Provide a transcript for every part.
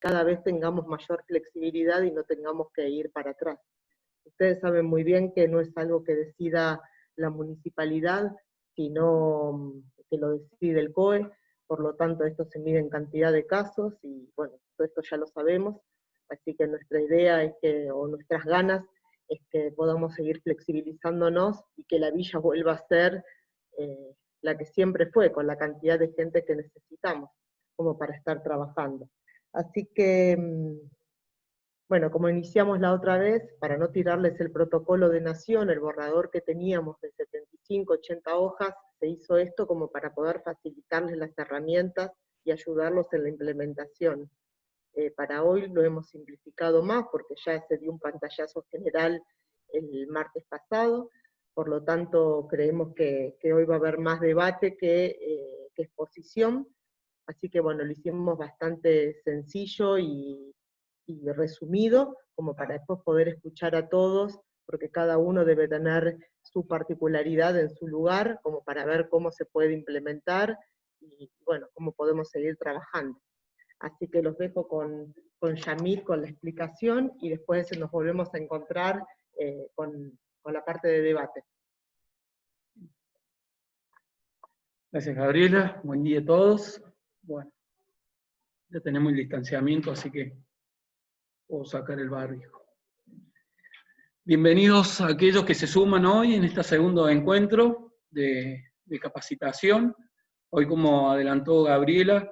cada vez tengamos mayor flexibilidad y no tengamos que ir para atrás. Ustedes saben muy bien que no es algo que decida la municipalidad, sino que lo decide el COE, por lo tanto esto se mide en cantidad de casos, y bueno, todo esto ya lo sabemos, así que nuestra idea es que, o nuestras ganas, es que podamos seguir flexibilizándonos y que la villa vuelva a ser la que siempre fue, con la cantidad de gente que necesitamos, como para estar trabajando. Así que, bueno, como iniciamos la otra vez, para no tirarles el protocolo de nación, el borrador que teníamos de 75, 80 hojas, se hizo esto como para poder facilitarles las herramientas y ayudarlos en la implementación. Para hoy lo hemos simplificado más, porque ya se dio un pantallazo general el martes pasado, por lo tanto creemos que hoy va a haber más debate que exposición, así que bueno, lo hicimos bastante sencillo y resumido, como para después poder escuchar a todos, porque cada uno debe tener su particularidad en su lugar, como para ver cómo se puede implementar y bueno, cómo podemos seguir trabajando. Así que los dejo con Yamil con la explicación y después nos volvemos a encontrar con la parte de debate. Gracias, Gabriela. Buen día a todos. Bueno, ya tenemos el distanciamiento, así que puedo sacar el barbijo. Bienvenidos a aquellos que se suman hoy en este segundo encuentro de capacitación. Hoy, como adelantó Gabriela,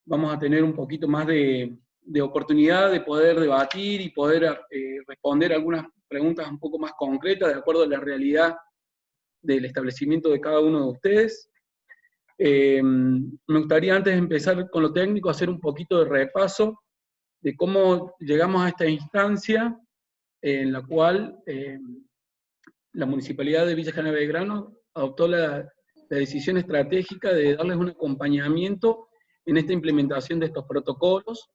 vamos a tener un poquito más de oportunidad de poder debatir y poder responder algunas preguntas un poco más concretas, de acuerdo a la realidad del establecimiento de cada uno de ustedes. Me gustaría, antes de empezar con lo técnico, hacer un poquito de repaso de cómo llegamos a esta instancia en la cual la Municipalidad de Villa General Belgrano adoptó la decisión estratégica de darles un acompañamiento en esta implementación de estos protocolos,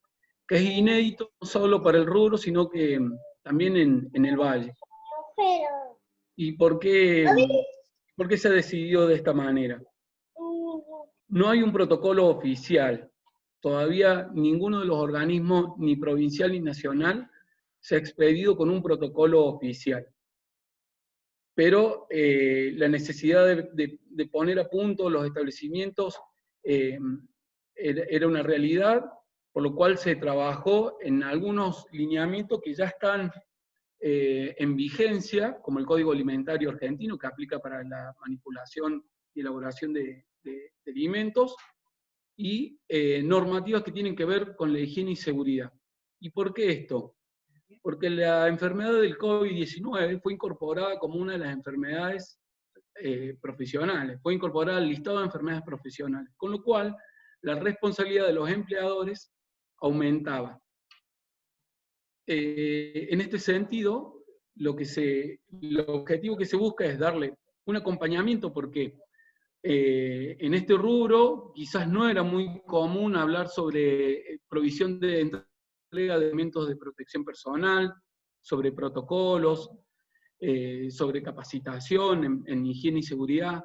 que es inédito no solo para el rubro, sino que también en el Valle. ¿Y por qué se decidió de esta manera? No hay un protocolo oficial. Todavía ninguno de los organismos, ni provincial ni nacional, se ha expedido con un protocolo oficial. Pero la necesidad de poner a punto los establecimientos era una realidad, por lo cual se trabajó en algunos lineamientos que ya están en vigencia, como el Código Alimentario Argentino, que aplica para la manipulación y elaboración de alimentos, y normativas que tienen que ver con la higiene y seguridad. ¿Y por qué esto? Porque la enfermedad del COVID-19 fue incorporada como una de las enfermedades profesionales, fue incorporada al listado de enfermedades profesionales, con lo cual la responsabilidad de los empleadores aumentaba. En este sentido, el objetivo que se busca es darle un acompañamiento, porque en este rubro quizás no era muy común hablar sobre provisión de entrega de elementos de protección personal, sobre protocolos, sobre capacitación en higiene y seguridad.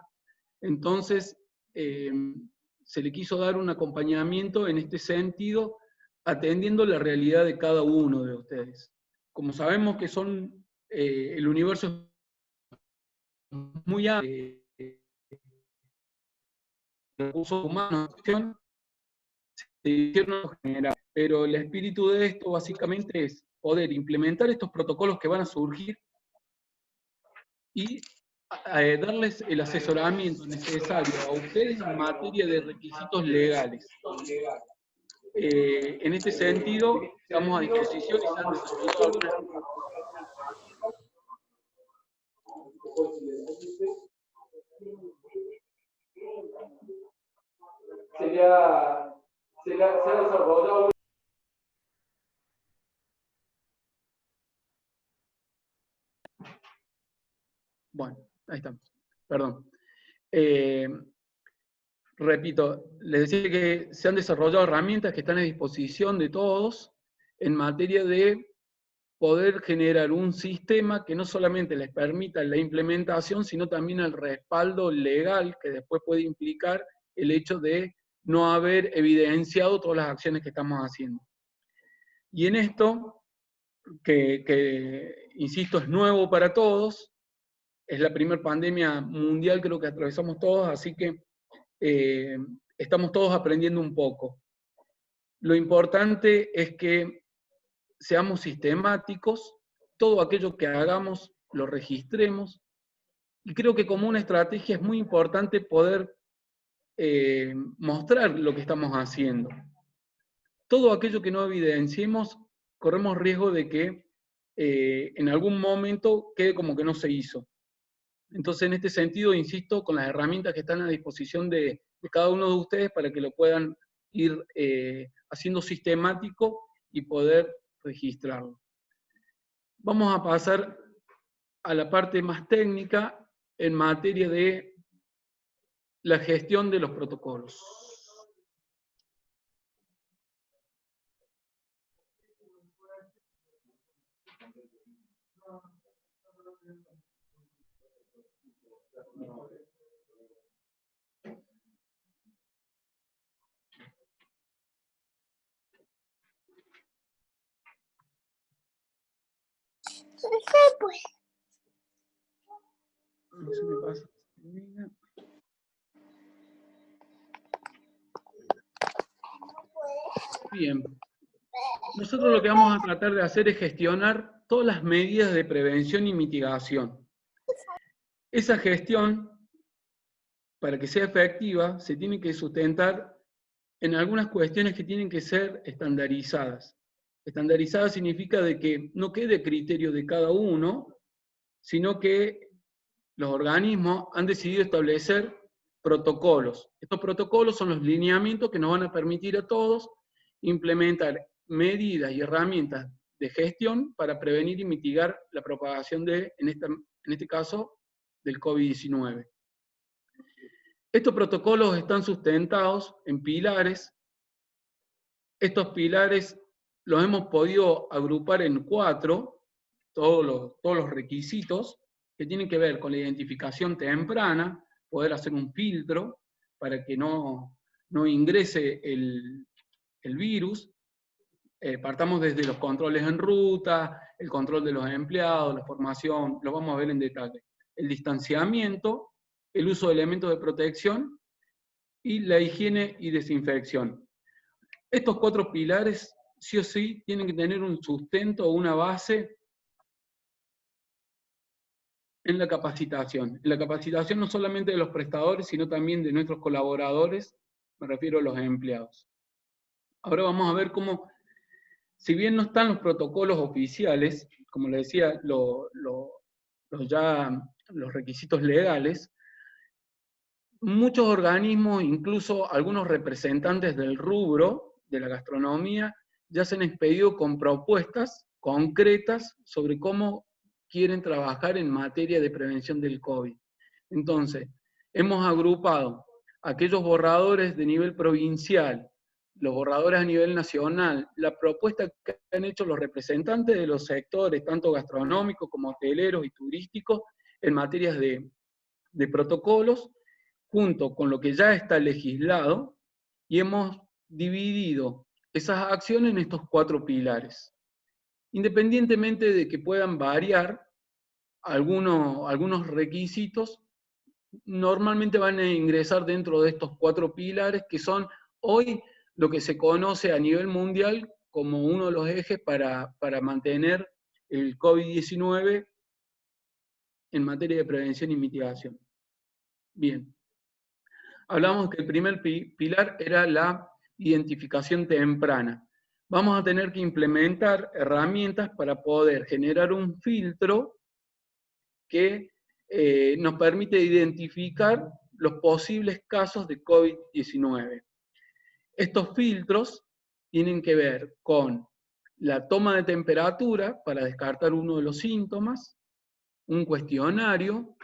Entonces, se le quiso dar un acompañamiento en este sentido, atendiendo la realidad de cada uno de ustedes. Como sabemos que son, el universo es muy amplio, recursos humanos, se hicieron general, pero el espíritu de esto básicamente es poder implementar estos protocolos que van a surgir y darles el asesoramiento necesario a ustedes en materia de requisitos legales. En este sentido, estamos a disposición y se han desarrollado algunas... Se ha desarrollado... Bueno, ahí estamos. Perdón. Repito, les decía que se han desarrollado herramientas que están a disposición de todos en materia de poder generar un sistema que no solamente les permita la implementación, sino también el respaldo legal que después puede implicar el hecho de no haber evidenciado todas las acciones que estamos haciendo. Y en esto, que insisto, es nuevo para todos, es la primera pandemia mundial creo que atravesamos todos, así que estamos todos aprendiendo un poco. Lo importante es que seamos sistemáticos, todo aquello que hagamos lo registremos, y creo que como una estrategia es muy importante poder mostrar lo que estamos haciendo. Todo aquello que no evidenciemos, corremos riesgo de que en algún momento quede como que no se hizo. Entonces, en este sentido, insisto, con las herramientas que están a disposición de cada uno de ustedes para que lo puedan ir haciendo sistemático y poder registrarlo. Vamos a pasar a la parte más técnica en materia de la gestión de los protocolos. No se me pasa. Bien. Nosotros lo que vamos a tratar de hacer es gestionar todas las medidas de prevención y mitigación. Esa gestión, para que sea efectiva, se tiene que sustentar en algunas cuestiones que tienen que ser estandarizadas. Estandarizada significa de que no quede criterio de cada uno, sino que los organismos han decidido establecer protocolos. Estos protocolos son los lineamientos que nos van a permitir a todos implementar medidas y herramientas de gestión para prevenir y mitigar la propagación de, en este caso, del COVID-19. Estos protocolos están sustentados en pilares. Estos pilares los hemos podido agrupar en 4, todos los requisitos que tienen que ver con la identificación temprana, poder hacer un filtro para que no ingrese el virus. Partamos desde los controles en ruta, el control de los empleados, la formación, lo vamos a ver en detalle. El distanciamiento, el uso de elementos de protección y la higiene y desinfección. Estos 4 pilares, sí o sí, tienen que tener un sustento o una base en la capacitación. En la capacitación no solamente de los prestadores, sino también de nuestros colaboradores, me refiero a los empleados. Ahora vamos a ver cómo, si bien no están los protocolos oficiales, como les decía, los requisitos legales, muchos organismos, incluso algunos representantes del rubro de la gastronomía, ya se han expedido con propuestas concretas sobre cómo quieren trabajar en materia de prevención del COVID. Entonces, hemos agrupado aquellos borradores de nivel provincial, los borradores a nivel nacional, la propuesta que han hecho los representantes de los sectores, tanto gastronómicos como hoteleros y turísticos, en materias de protocolos, junto con lo que ya está legislado, y hemos dividido esas acciones en estos 4 pilares. Independientemente de que puedan variar algunos requisitos, normalmente van a ingresar dentro de estos 4 pilares, que son hoy lo que se conoce a nivel mundial como uno de los ejes para mantener el COVID-19 en materia de prevención y mitigación. Bien. Hablamos que el primer pilar era la identificación temprana. Vamos a tener que implementar herramientas para poder generar un filtro que nos permite identificar los posibles casos de COVID-19. Estos filtros tienen que ver con la toma de temperatura para descartar uno de los síntomas, un cuestionario.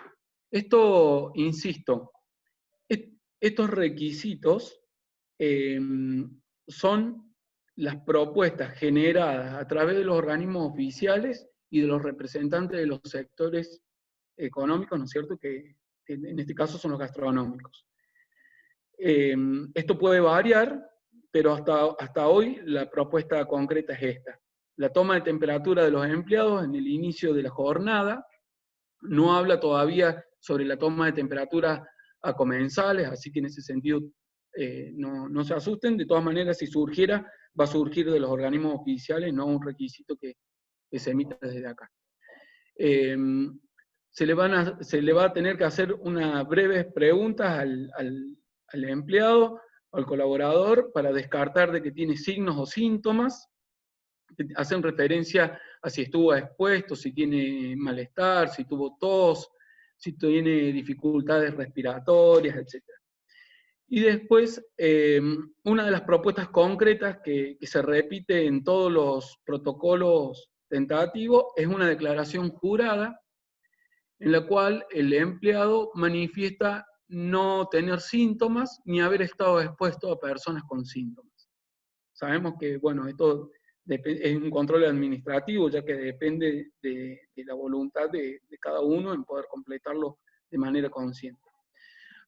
Esto, insisto, estos requisitos son las propuestas generadas a través de los organismos oficiales y de los representantes de los sectores económicos, ¿no es cierto?, que en este caso son los gastronómicos. Esto puede variar, pero hasta hoy la propuesta concreta es esta. la toma de temperatura de los empleados en el inicio de la jornada, no habla todavía sobre la toma de temperatura a comensales, así que en ese sentido no se asusten. De todas maneras, si surgiera, va a surgir de los organismos oficiales, no un requisito que se emita desde acá. Se le va a tener que hacer unas breves preguntas al empleado, al colaborador, para descartar de que tiene signos o síntomas, que hacen referencia a si estuvo expuesto, si tiene malestar, si tuvo tos, si tiene dificultades respiratorias, etc. Y después, una de las propuestas concretas que se repite en todos los protocolos tentativos es una declaración jurada en la cual el empleado manifiesta no tener síntomas ni haber estado expuesto a personas con síntomas. Sabemos que, bueno, esto es un control administrativo, ya que depende de la voluntad de cada uno en poder completarlo de manera consciente.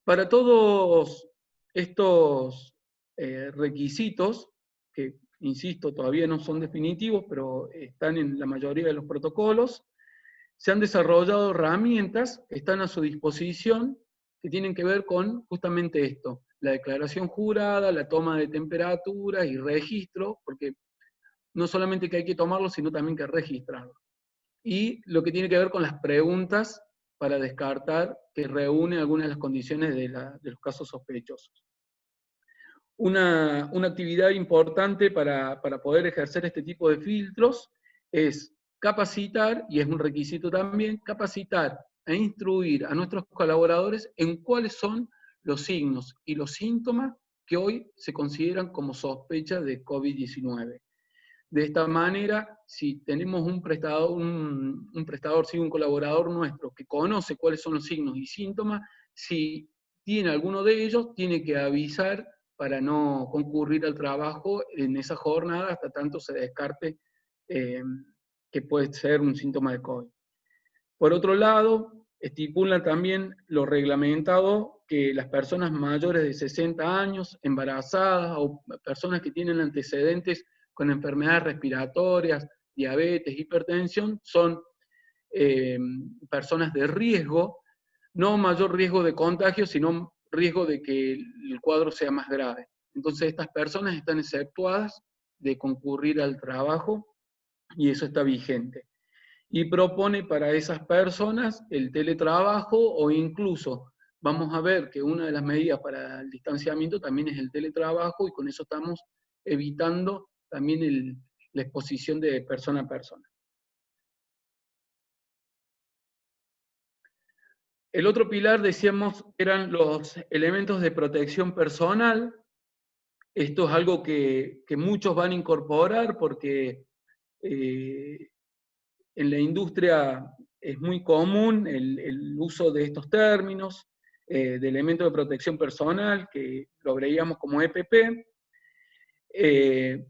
Para todos estos requisitos, que, insisto, todavía no son definitivos, pero están en la mayoría de los protocolos, se han desarrollado herramientas que están a su disposición, que tienen que ver con justamente esto, la declaración jurada, la toma de temperatura y registro, porque no solamente que hay que tomarlo, sino también que registrarlo. Y lo que tiene que ver con las preguntas para descartar que reúne algunas de las condiciones de los casos sospechosos. Una actividad importante para poder ejercer este tipo de filtros es capacitar, y es un requisito también, capacitar e instruir a nuestros colaboradores en cuáles son los signos y los síntomas que hoy se consideran como sospecha de COVID-19. De esta manera, si tenemos un colaborador nuestro que conoce cuáles son los signos y síntomas, si tiene alguno de ellos, tiene que avisar para no concurrir al trabajo en esa jornada hasta tanto se descarte que puede ser un síntoma de COVID. Por otro lado, estipula también lo reglamentado que las personas mayores de 60 años, embarazadas o personas que tienen antecedentes con enfermedades respiratorias, diabetes, hipertensión, son personas de riesgo, no mayor riesgo de contagio, sino riesgo de que el cuadro sea más grave. Entonces estas personas están exceptuadas de concurrir al trabajo y eso está vigente. Y propone para esas personas el teletrabajo o incluso vamos a ver que una de las medidas para el distanciamiento también es el teletrabajo y con eso estamos evitando también la exposición de persona a persona. El otro pilar, decíamos, eran los elementos de protección personal. Esto es algo que muchos van a incorporar porque en la industria es muy común el uso de estos términos, de elementos de protección personal, que lo abreviamos como EPP,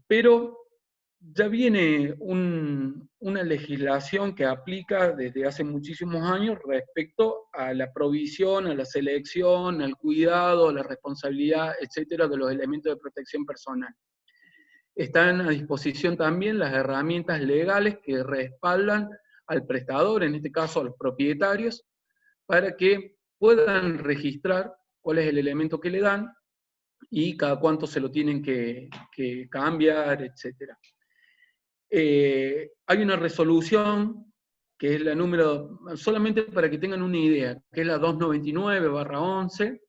pero ya viene una legislación que aplica desde hace muchísimos años respecto a la provisión, a la selección, al cuidado, a la responsabilidad, etcétera, de los elementos de protección personal. Están a disposición también las herramientas legales que respaldan al prestador, en este caso a los propietarios, para que puedan registrar cuál es el elemento que le dan y cada cuánto se lo tienen que cambiar, etc. Hay una resolución, que es la número, solamente para que tengan una idea, que es la 299/11,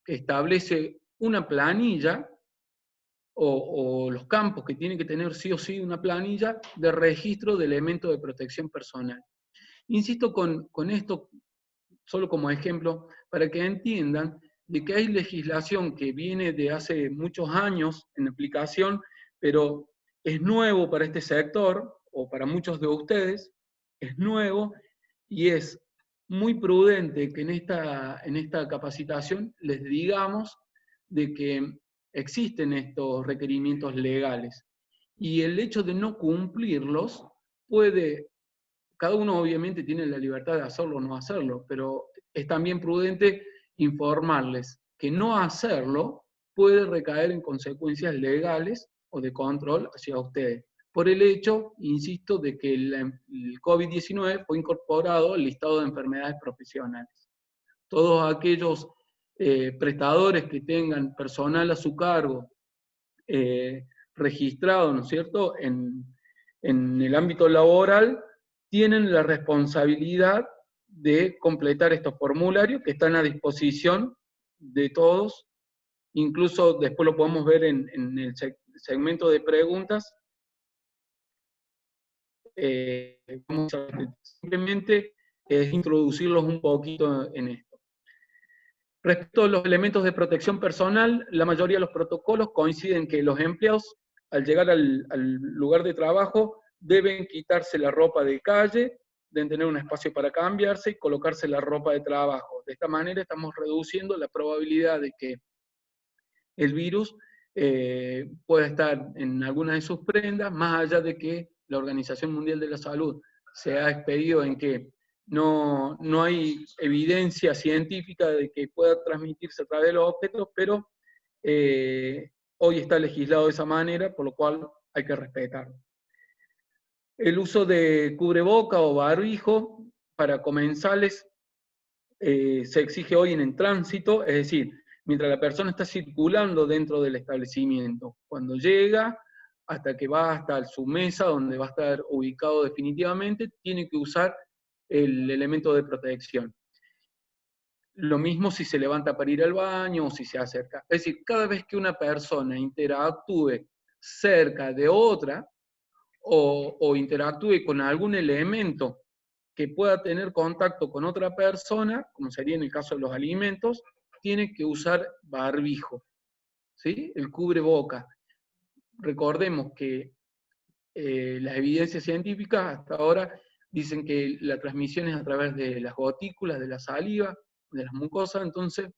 que establece una planilla, o los campos que tienen que tener sí o sí una planilla de registro de elementos de protección personal. Insisto con esto, solo como ejemplo, para que entiendan de que hay legislación que viene de hace muchos años en aplicación, pero es nuevo para este sector, o para muchos de ustedes, es nuevo, y es muy prudente que en esta capacitación les digamos de que existen estos requerimientos legales. Y el hecho de no cumplirlos puede, cada uno obviamente tiene la libertad de hacerlo o no hacerlo, pero es también prudente informarles que no hacerlo puede recaer en consecuencias legales o de control hacia ustedes. por el hecho, insisto, de que el COVID-19 fue incorporado al listado de enfermedades profesionales. Todos aquellos prestadores que tengan personal a su cargo registrado, ¿no es cierto?, en el ámbito laboral, tienen la responsabilidad de completar estos formularios que están a disposición de todos. Incluso después lo podemos ver en el segmento de preguntas. Simplemente es introducirlos un poquito en esto. Respecto a los elementos de protección personal, la mayoría de los protocolos coinciden que los empleados, al llegar al lugar de trabajo, deben quitarse la ropa de calle, deben tener un espacio para cambiarse y colocarse la ropa de trabajo. De esta manera estamos reduciendo la probabilidad de que el virus pueda estar en alguna de sus prendas, más allá de que la Organización Mundial de la Salud se ha expedido en que no hay evidencia científica de que pueda transmitirse a través de los objetos, pero hoy está legislado de esa manera, por lo cual hay que respetarlo. El uso de cubreboca o barbijo para comensales se exige hoy en el tránsito, es decir, mientras la persona está circulando dentro del establecimiento. Cuando llega, hasta que va hasta su mesa, donde va a estar ubicado definitivamente, tiene que usar el elemento de protección. Lo mismo si se levanta para ir al baño o si se acerca. Es decir, cada vez que una persona interactúe cerca de otra o interactúe con algún elemento que pueda tener contacto con otra persona, como sería en el caso de los alimentos, tiene que usar barbijo, ¿sí? El cubreboca. Recordemos que las evidencias científicas hasta ahora dicen que la transmisión es a través de las gotículas, de la saliva, de las mucosas, entonces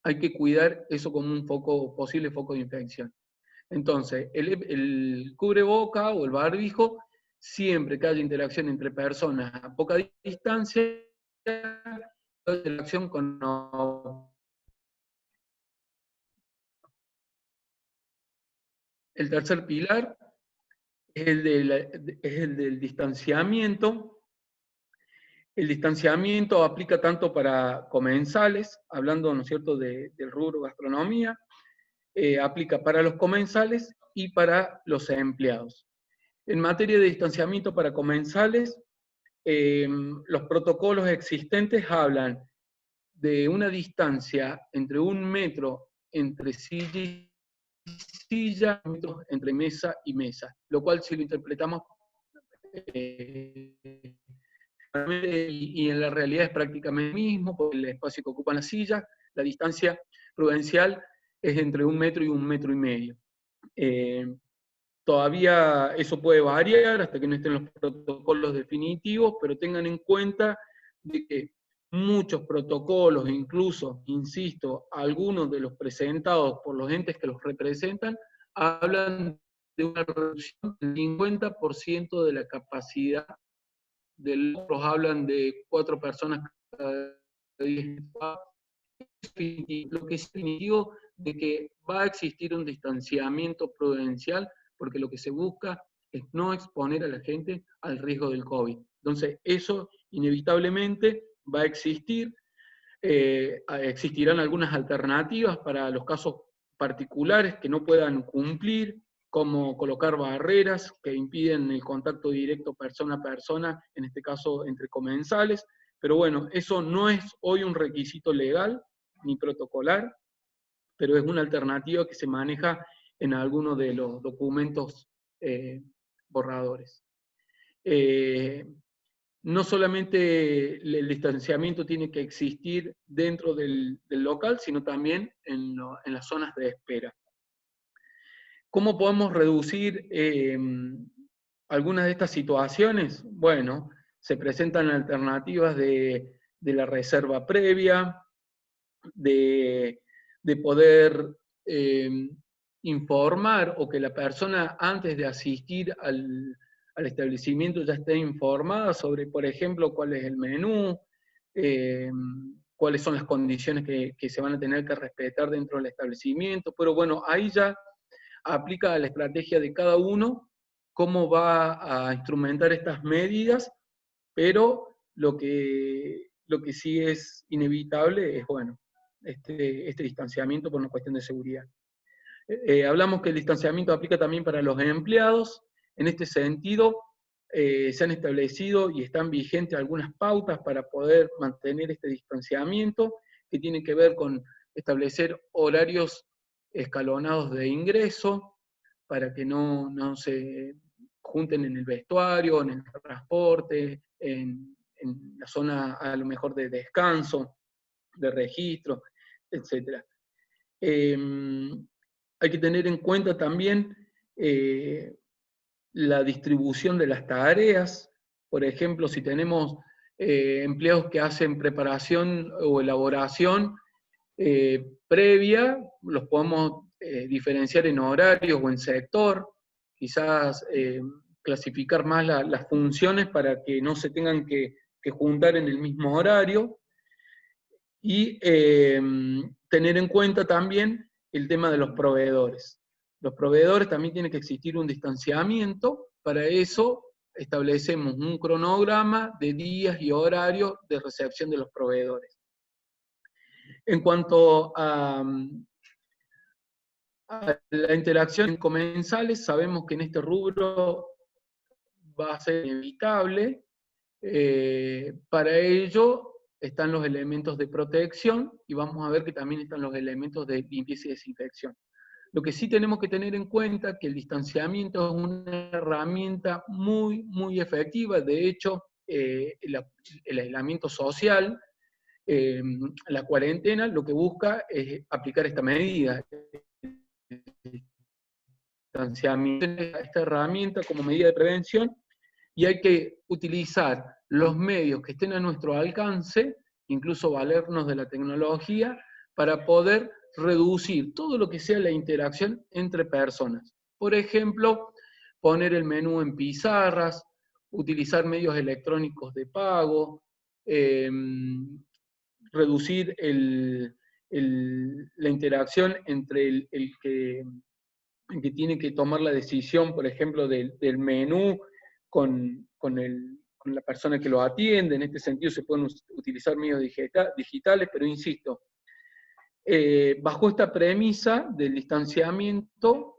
hay que cuidar eso como un posible foco de infección. Entonces, el cubreboca o el barbijo, siempre que haya interacción entre personas a poca distancia, interacción con... El tercer pilar es el del distanciamiento. El distanciamiento aplica tanto para comensales, hablando, ¿no es cierto?, del rubro gastronomía, aplica para los comensales y para los empleados. En materia de distanciamiento para comensales, los protocolos existentes hablan de una distancia entre 1 metro entre silla y silla, entre mesa y mesa, lo cual si lo interpretamos y en la realidad es prácticamente el mismo, porque el espacio que ocupan las sillas, la distancia prudencial es entre 1 metro y 1,5 metros. Todavía eso puede variar hasta que no estén los protocolos definitivos, pero tengan en cuenta de que muchos protocolos, incluso, insisto, algunos de los presentados por los entes que los representan, hablan de una reducción del 50% de la capacidad del otros, hablan de 4 personas cada 10. Lo que es definitivo de que va a existir un distanciamiento prudencial, porque lo que se busca es no exponer a la gente al riesgo del COVID. Entonces, eso inevitablemente va a existir. Existirán algunas alternativas para los casos particulares que no puedan cumplir, como colocar barreras que impiden el contacto directo persona a persona, en este caso entre comensales, pero bueno, eso no es hoy un requisito legal ni protocolar, pero es una alternativa que se maneja en algunos de los documentos borradores. No solamente el distanciamiento tiene que existir dentro del local, sino también en las zonas de espera. ¿Cómo podemos reducir algunas de estas situaciones? Bueno, se presentan alternativas de la reserva previa, de poder informar o que la persona antes de asistir al establecimiento ya esté informada sobre, por ejemplo, cuál es el menú, cuáles son las condiciones que se van a tener que respetar dentro del establecimiento, pero bueno, ahí ya aplica la estrategia de cada uno cómo va a instrumentar estas medidas, pero lo que sí es inevitable es, bueno, este distanciamiento por una cuestión de seguridad. Hablamos que el distanciamiento aplica también para los empleados. En este sentido, se han establecido y están vigentes algunas pautas para poder mantener este distanciamiento, que tienen que ver con establecer horarios escalonados de ingreso, para que no se junten en el vestuario, en el transporte, en la zona a lo mejor de descanso, de registro, etc. Hay que tener en cuenta también la distribución de las tareas. Por ejemplo, si tenemos empleados que hacen preparación o elaboración previa, los podemos diferenciar en horarios o en sector, quizás clasificar más las funciones para que no se tengan que juntar en el mismo horario, y tener en cuenta también el tema de los proveedores. Los proveedores también tiene que existir un distanciamiento. Para eso establecemos un cronograma de días y horarios de recepción de los proveedores. En cuanto a la interacción comensales, sabemos que en este rubro va a ser inevitable. Para ello están los elementos de protección, y vamos a ver que también están los elementos de limpieza y desinfección. Lo que sí tenemos que tener en cuenta es que el distanciamiento es una herramienta muy, muy efectiva. De hecho, el aislamiento social, la cuarentena, lo que busca es aplicar esta medida. Distanciamiento, esta herramienta como medida de prevención, y hay que utilizar los medios que estén a nuestro alcance, incluso valernos de la tecnología, para poder reducir todo lo que sea la interacción entre personas. Por ejemplo, poner el menú en pizarras, utilizar medios electrónicos de pago, reducir la interacción entre el que tiene que tomar la decisión, por ejemplo, del menú con la persona que lo atiende. En este sentido se pueden utilizar medios digitales, pero insisto, bajo esta premisa del distanciamiento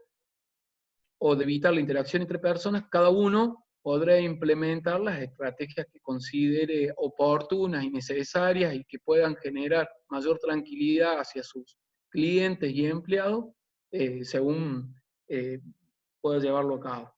o de evitar la interacción entre personas, cada uno podrá implementar las estrategias que considere oportunas y necesarias y que puedan generar mayor tranquilidad hacia sus clientes y empleados, según pueda llevarlo a cabo.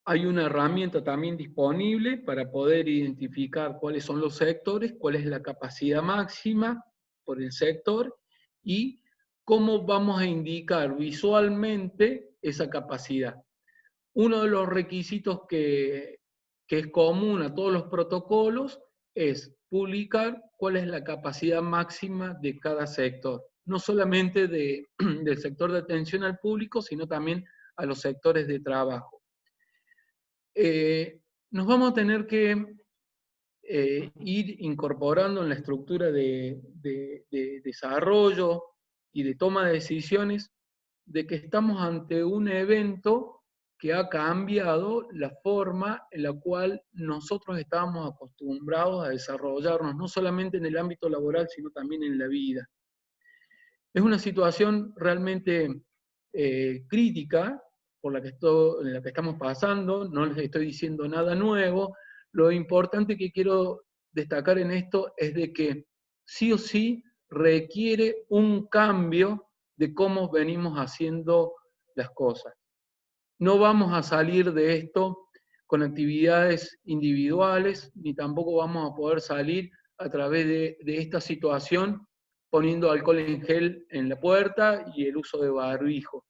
Hay una herramienta también disponible para poder identificar cuáles son los sectores, cuál es la capacidad máxima por el sector y cómo vamos a indicar visualmente esa capacidad. Uno de los requisitos que es común a todos los protocolos es publicar cuál es la capacidad máxima de cada sector. No solamente del sector de atención al público, sino también a los sectores de trabajo. Nos vamos a tener que ir incorporando en la estructura de desarrollo y de toma de decisiones de que estamos ante un evento que ha cambiado la forma en la cual nosotros estábamos acostumbrados a desarrollarnos, no solamente en el ámbito laboral, sino también en la vida. Es una situación realmente crítica por la que estamos pasando, no les estoy diciendo nada nuevo. Lo importante que quiero destacar en esto es de que sí o sí requiere un cambio de cómo venimos haciendo las cosas. No vamos a salir de esto con actividades individuales, ni tampoco vamos a poder salir a través de esta situación poniendo alcohol en gel en la puerta y el uso de barbijo.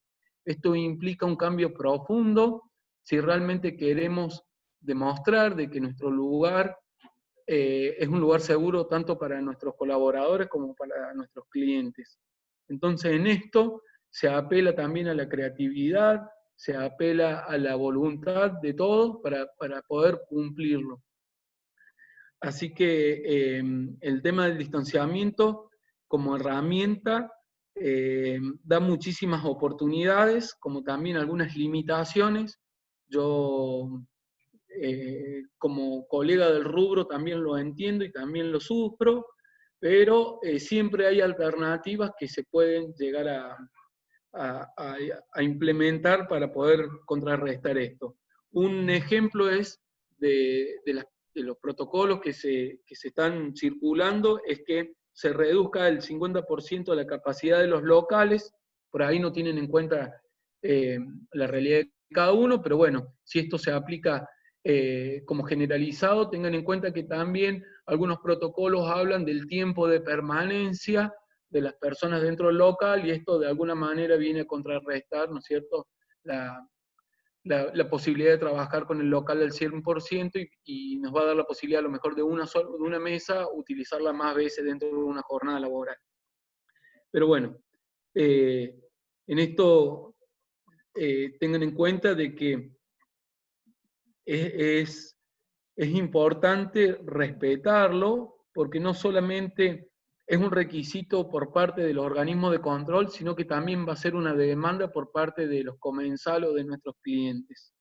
Esto implica un cambio profundo si realmente queremos demostrar de que nuestro lugar es un lugar seguro tanto para nuestros colaboradores como para nuestros clientes. Entonces en esto se apela también a la creatividad, se apela a la voluntad de todos para poder cumplirlo. Así que el tema del distanciamiento como herramienta da muchísimas oportunidades, como también algunas limitaciones. Yo, como colega del rubro, también lo entiendo y también lo sufro, pero siempre hay alternativas que se pueden llegar a implementar para poder contrarrestar esto. Un ejemplo es de los protocolos que se están circulando, es que se reduzca el 50% de la capacidad de los locales. Por ahí no tienen en cuenta la realidad de cada uno, pero bueno, si esto se aplica como generalizado, tengan en cuenta que también algunos protocolos hablan del tiempo de permanencia de las personas dentro del local, y esto de alguna manera viene a contrarrestar, ¿no es cierto?, la posibilidad de trabajar con el local del 100%, y nos va a dar la posibilidad a lo mejor de una mesa, utilizarla más veces dentro de una jornada laboral. Pero bueno, en esto tengan en cuenta de que es importante respetarlo, porque no solamente es un requisito por parte de los organismos de control, sino que también va a ser una demanda por parte de los comensales o de nuestros clientes.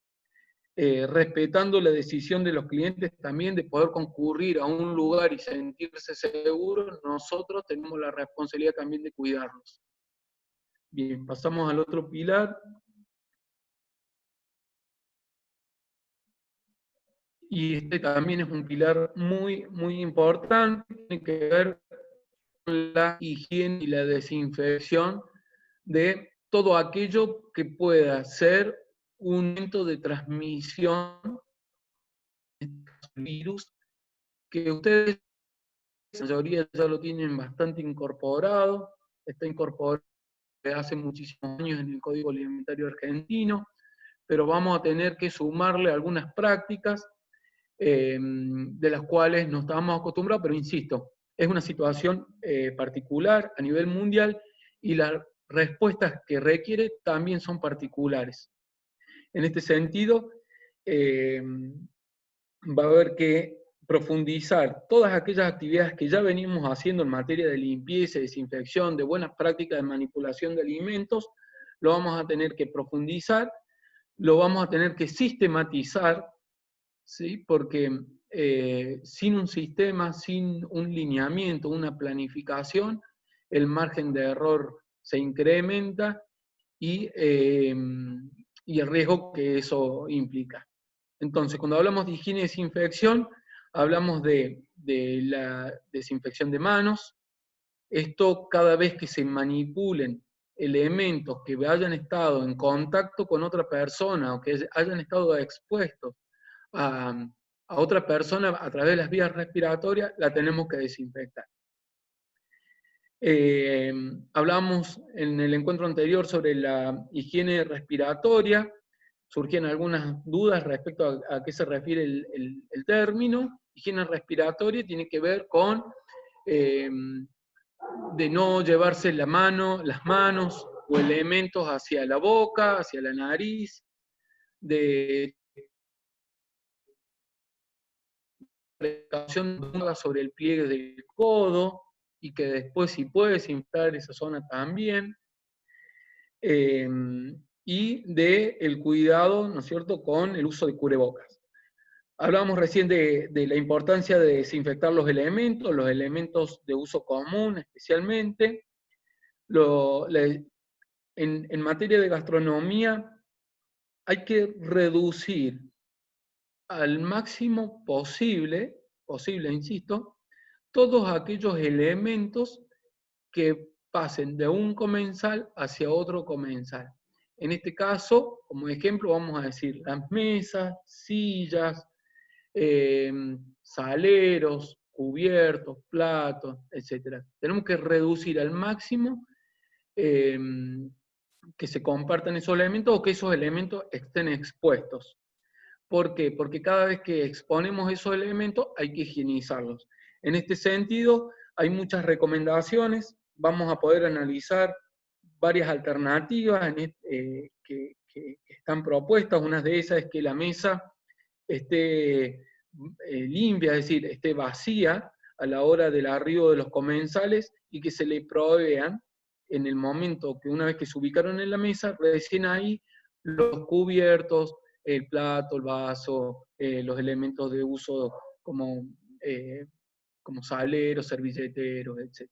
Respetando la decisión de los clientes también de poder concurrir a un lugar y sentirse seguros, nosotros tenemos la responsabilidad también de cuidarlos. Bien, pasamos al otro pilar. Y este también es un pilar muy, muy importante, tiene que ver con la higiene y la desinfección de todo aquello que pueda ser un evento de transmisión de virus, que ustedes, la mayoría ya lo tienen bastante incorporado, está incorporado desde hace muchísimos años en el Código Alimentario Argentino, pero vamos a tener que sumarle algunas prácticas de las cuales no estábamos acostumbrados, pero insisto, es una situación particular a nivel mundial, y las respuestas que requiere también son particulares. En este sentido, va a haber que profundizar todas aquellas actividades que ya venimos haciendo en materia de limpieza, desinfección, de buenas prácticas de manipulación de alimentos. Lo vamos a tener que profundizar, lo vamos a tener que sistematizar, ¿sí? Porque sin un sistema, sin un lineamiento, una planificación, el margen de error se incrementa, y el riesgo que eso implica. Entonces, cuando hablamos de higiene y desinfección, hablamos de la desinfección de manos. Esto, cada vez que se manipulen elementos que hayan estado en contacto con otra persona, o que hayan estado expuestos a otra persona a través de las vías respiratorias, la tenemos que desinfectar. Hablamos en el encuentro anterior sobre la higiene respiratoria. Surgían algunas dudas respecto a qué se refiere el término. Higiene respiratoria tiene que ver con de no llevarse las manos o elementos hacia la boca, hacia la nariz, de precaución sobre el pliegue del codo, y que después, si puede, desinfectar esa zona también. Y del cuidado, ¿no es cierto?, con el uso de cubrebocas. Hablábamos recién de la importancia de desinfectar los elementos de uso común especialmente. En materia de gastronomía, hay que reducir al máximo posible, insisto, todos aquellos elementos que pasen de un comensal hacia otro comensal. En este caso, como ejemplo, vamos a decir las mesas, sillas, saleros, cubiertos, platos, etc. Tenemos que reducir al máximo que se compartan esos elementos, o que esos elementos estén expuestos. ¿Por qué? Porque cada vez que exponemos esos elementos hay que higienizarlos. En este sentido, hay muchas recomendaciones. Vamos a poder analizar varias alternativas que están propuestas. Una de esas es que la mesa esté limpia, es decir, esté vacía a la hora del arribo de los comensales, y que se le provean en el momento que una vez que se ubicaron en la mesa, recién ahí los cubiertos, el plato, el vaso, los elementos de uso como, como saleros, servilleteros, etc.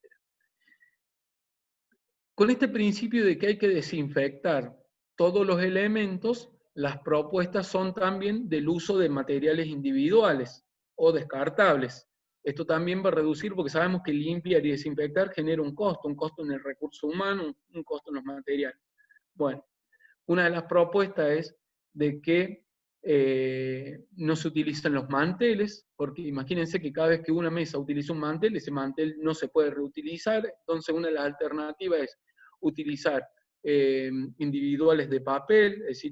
Con este principio de que hay que desinfectar todos los elementos, las propuestas son también del uso de materiales individuales o descartables. Esto también va a reducir, porque sabemos que limpiar y desinfectar genera un costo en el recurso humano, un costo en los materiales. Bueno, una de las propuestas es de que no se utilizan los manteles, porque imagínense que cada vez que una mesa utiliza un mantel, ese mantel no se puede reutilizar, entonces una de las alternativas es utilizar individuales de papel, es decir,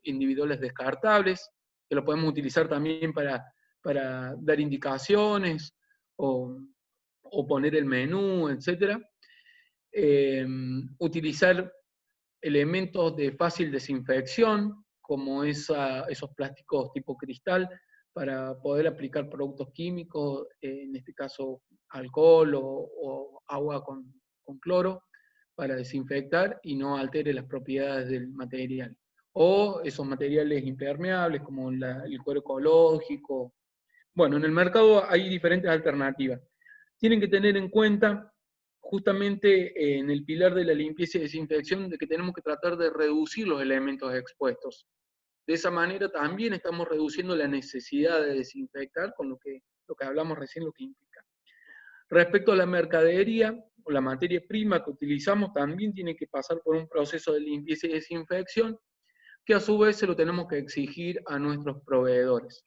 individuales descartables, que lo podemos utilizar también para dar indicaciones o poner el menú, etc. Utilizar elementos de fácil desinfección, como esos plásticos tipo cristal, para poder aplicar productos químicos, en este caso alcohol o agua con cloro, para desinfectar y no altere las propiedades del material. O esos materiales impermeables, como el cuero ecológico. Bueno, en el mercado hay diferentes alternativas. Tienen que tener en cuenta justamente en el pilar de la limpieza y desinfección de que tenemos que tratar de reducir los elementos expuestos. De esa manera también estamos reduciendo la necesidad de desinfectar con lo que hablamos recién, lo que implica. Respecto a la mercadería o la materia prima que utilizamos, también tiene que pasar por un proceso de limpieza y desinfección que a su vez se lo tenemos que exigir a nuestros proveedores.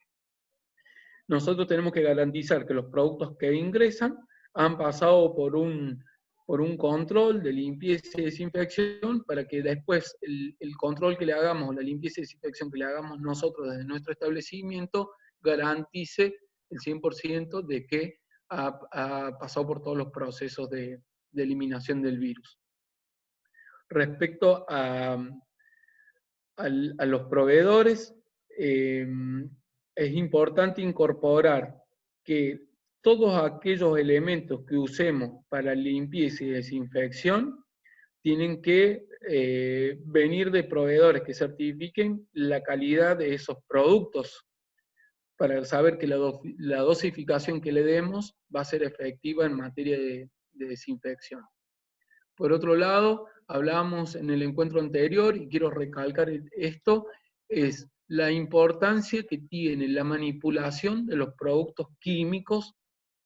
Nosotros tenemos que garantizar que los productos que ingresan han pasado por un control de limpieza y desinfección para que después el control que le hagamos, la limpieza y desinfección que le hagamos nosotros desde nuestro establecimiento, garantice el 100% de que ha pasado por todos los procesos de eliminación del virus. Respecto a los proveedores, es importante incorporar que todos aquellos elementos que usemos para limpieza y desinfección tienen que venir de proveedores que certifiquen la calidad de esos productos para saber que la dosificación que le demos va a ser efectiva en materia de desinfección. Por otro lado, hablábamos en el encuentro anterior, y quiero recalcar esto, es la importancia que tiene la manipulación de los productos químicos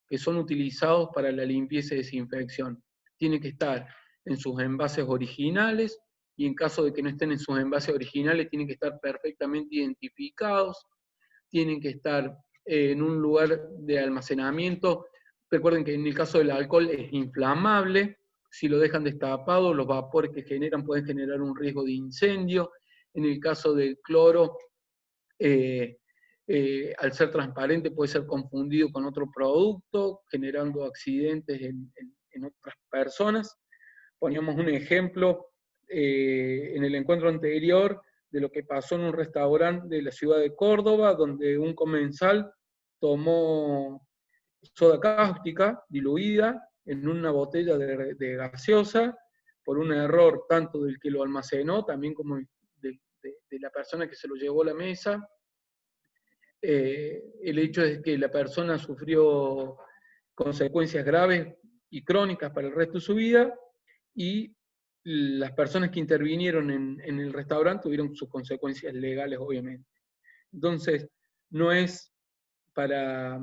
que son utilizados para la limpieza y desinfección. Tiene que estar en sus envases originales, y en caso de que no estén en sus envases originales, tienen que estar perfectamente identificados, tienen que estar en un lugar de almacenamiento. Recuerden que en el caso del alcohol es inflamable, si lo dejan destapado, los vapores que generan pueden generar un riesgo de incendio. En el caso del cloro, al ser transparente puede ser confundido con otro producto, generando accidentes en otras personas. Poníamos un ejemplo en el encuentro anterior de lo que pasó en un restaurante de la ciudad de Córdoba, donde un comensal tomó soda cáustica diluida en una botella de gaseosa por un error tanto del que lo almacenó, también como de la persona que se lo llevó a la mesa. El hecho es que la persona sufrió consecuencias graves y crónicas para el resto de su vida, y las personas que intervinieron en el restaurante tuvieron sus consecuencias legales, obviamente. Entonces, no es para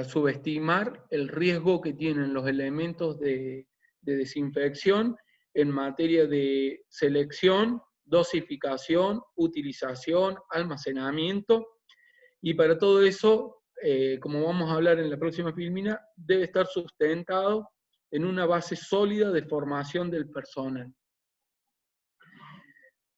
subestimar el riesgo que tienen los elementos de desinfección en materia de selección, dosificación, utilización, almacenamiento, y para todo eso, como vamos a hablar en la próxima filmina, debe estar sustentado en una base sólida de formación del personal.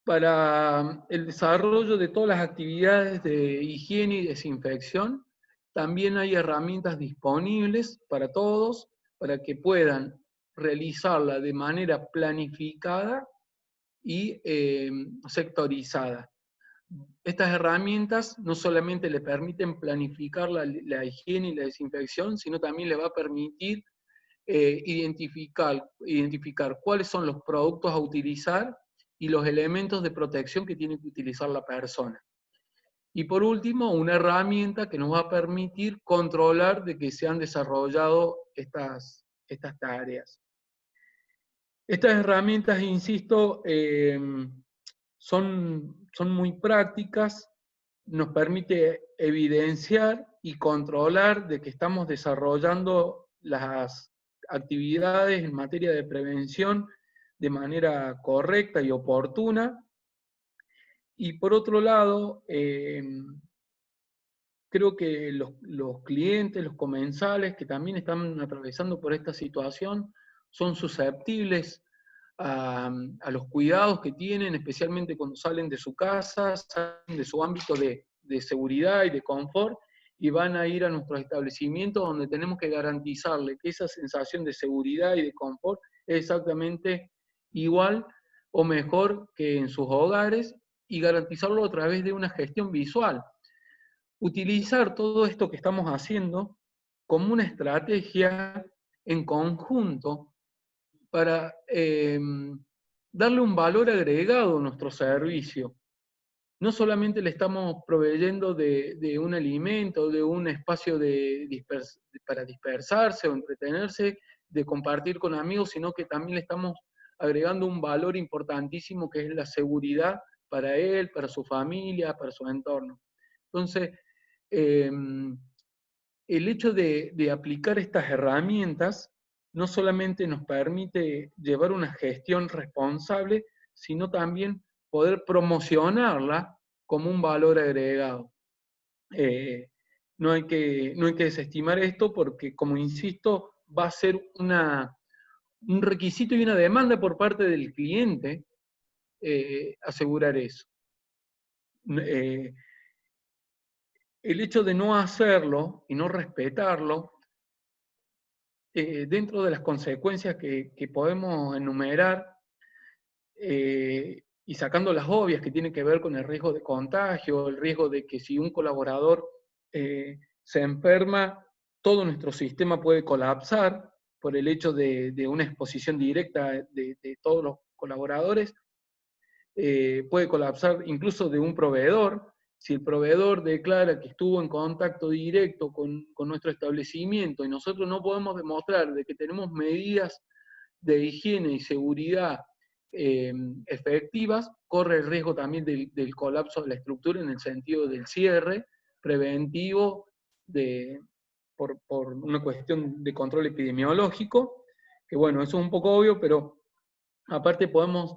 Para el desarrollo de todas las actividades de higiene y desinfección, también hay herramientas disponibles para todos, para que puedan realizarla de manera planificada y sectorizada. Estas herramientas no solamente le permiten planificar la higiene y la desinfección, sino también le va a permitir identificar cuáles son los productos a utilizar y los elementos de protección que tiene que utilizar la persona. Y por último, una herramienta que nos va a permitir controlar de que se han desarrollado estas tareas. Estas herramientas, insisto, son muy prácticas, nos permite evidenciar y controlar de que estamos desarrollando las actividades en materia de prevención de manera correcta y oportuna. Y por otro lado, creo que los clientes, los comensales que también están atravesando por esta situación, son susceptibles a los cuidados que tienen, especialmente cuando salen de su casa, salen de su ámbito de seguridad y de confort, y van a ir a nuestros establecimientos donde tenemos que garantizarle que esa sensación de seguridad y de confort es exactamente igual o mejor que en sus hogares, y garantizarlo a través de una gestión visual. Utilizar todo esto que estamos haciendo como una estrategia en conjunto para darle un valor agregado a nuestro servicio. No solamente le estamos proveyendo de un alimento, de un espacio para dispersarse o entretenerse, de compartir con amigos, sino que también le estamos agregando un valor importantísimo que es la seguridad para él, para su familia, para su entorno. Entonces, el hecho de aplicar estas herramientas no solamente nos permite llevar una gestión responsable, sino también poder promocionarla como un valor agregado. No hay que desestimar esto porque, como insisto, va a ser un requisito y una demanda por parte del cliente asegurar eso. El hecho de no hacerlo y no respetarlo, dentro de las consecuencias que podemos enumerar, y sacando las obvias que tienen que ver con el riesgo de contagio, el riesgo de que si un colaborador se enferma, todo nuestro sistema puede colapsar por el hecho de una exposición directa de todos los colaboradores, puede colapsar incluso de un proveedor. Si el proveedor declara que estuvo en contacto directo con nuestro establecimiento y nosotros no podemos demostrar de que tenemos medidas de higiene y seguridad efectivas, corre el riesgo también del colapso de la estructura en el sentido del cierre preventivo por una cuestión de control epidemiológico, que bueno, eso es un poco obvio, pero aparte podemos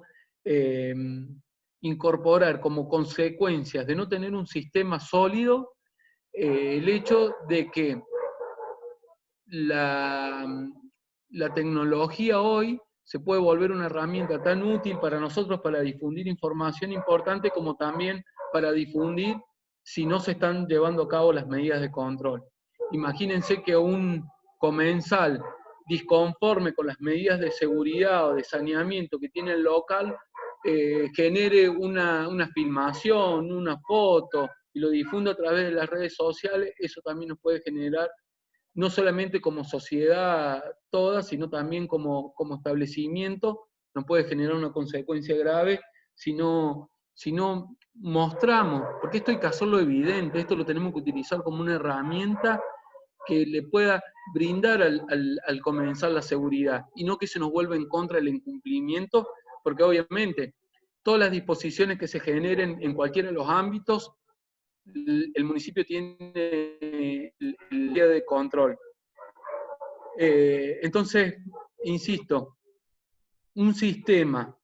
incorporar como consecuencias de no tener un sistema sólido el hecho de que la tecnología hoy se puede volver una herramienta tan útil para nosotros para difundir información importante como también para difundir si no se están llevando a cabo las medidas de control. Imagínense que un comensal disconforme con las medidas de seguridad o de saneamiento que tiene el local, genere una filmación, una foto, y lo difunda a través de las redes sociales, eso también nos puede generar, no solamente como sociedad toda, sino también como establecimiento, nos puede generar una consecuencia grave si no mostramos, porque esto hay que hacerlo evidente, esto lo tenemos que utilizar como una herramienta que le pueda brindar al comenzar la seguridad, y no que se nos vuelva en contra el incumplimiento, porque obviamente todas las disposiciones que se generen en cualquiera de los ámbitos, el municipio tiene el día de control. Entonces, insisto, un sistema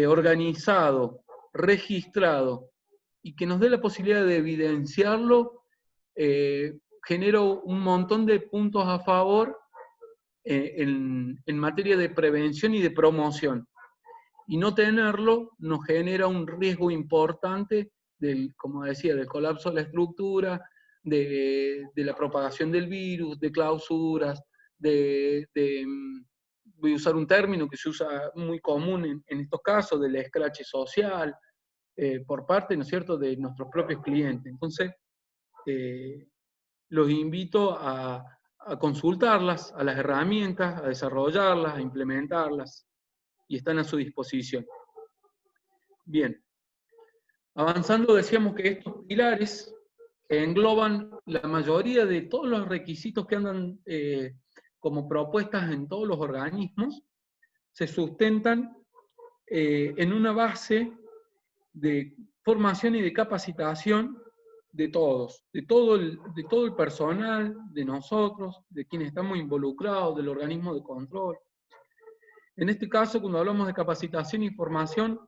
organizado, registrado, y que nos dé la posibilidad de evidenciarlo, genera un montón de puntos a favor en materia de prevención y de promoción. Y no tenerlo nos genera un riesgo importante como decía, del colapso de la estructura, de la propagación del virus, de clausuras, voy a usar un término que se usa muy común en estos casos, del escrache social, por parte, ¿no es cierto?, de nuestros propios clientes. Entonces, los invito a a consultarlas, a las herramientas, a desarrollarlas, a implementarlas, y están a su disposición. Bien, avanzando decíamos que estos pilares engloban la mayoría de todos los requisitos que andan como propuestas en todos los organismos, se sustentan en una base de formación y de capacitación de todos, de todo el personal, de nosotros, de quienes estamos involucrados, del organismo de control. En este caso, cuando hablamos de capacitación y formación,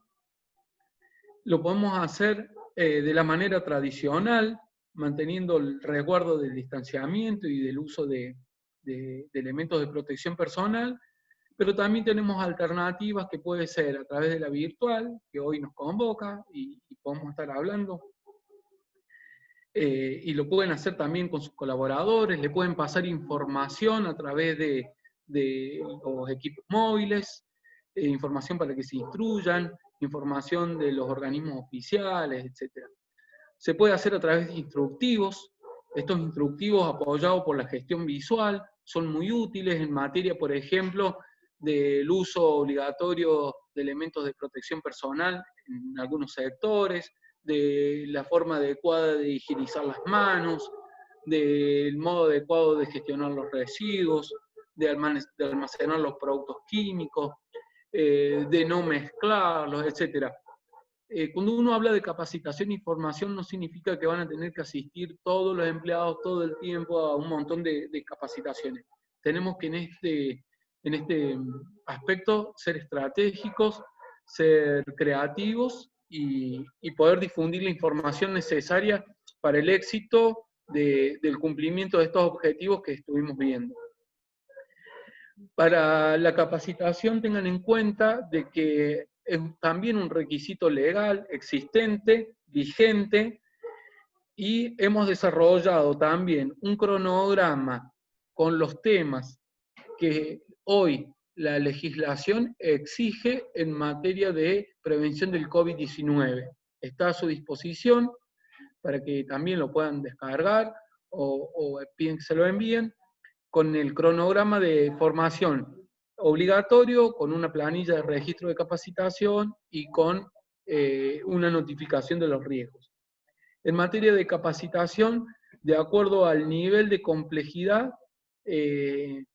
lo podemos hacer de la manera tradicional, manteniendo el resguardo del distanciamiento y del uso de elementos de protección personal, pero también tenemos alternativas que puede ser a través de la virtual, que hoy nos convoca y podemos estar hablando, y lo pueden hacer también con sus colaboradores, le pueden pasar información a través de los equipos móviles, información para que se instruyan, información de los organismos oficiales, etc. Se puede hacer a través de instructivos. Estos instructivos apoyados por la gestión visual son muy útiles en materia, por ejemplo, del uso obligatorio de elementos de protección personal en algunos sectores, de la forma adecuada de higienizar las manos, del modo adecuado de gestionar los residuos, de almacenar los productos químicos, de no mezclarlos, etc. Cuando uno habla de capacitación y formación no significa que van a tener que asistir todos los empleados todo el tiempo a un montón de capacitaciones. Tenemos que en este aspecto ser estratégicos, ser creativos y poder difundir la información necesaria para el éxito del cumplimiento de estos objetivos que estuvimos viendo. Para la capacitación tengan en cuenta de que es también un requisito legal existente, vigente, y hemos desarrollado también un cronograma con los temas que hoy la legislación exige en materia de prevención del COVID-19. Está a su disposición para que también lo puedan descargar o piden que se lo envíen, con el cronograma de formación obligatorio, con una planilla de registro de capacitación y con una notificación de los riesgos. En materia de capacitación, de acuerdo al nivel de complejidad de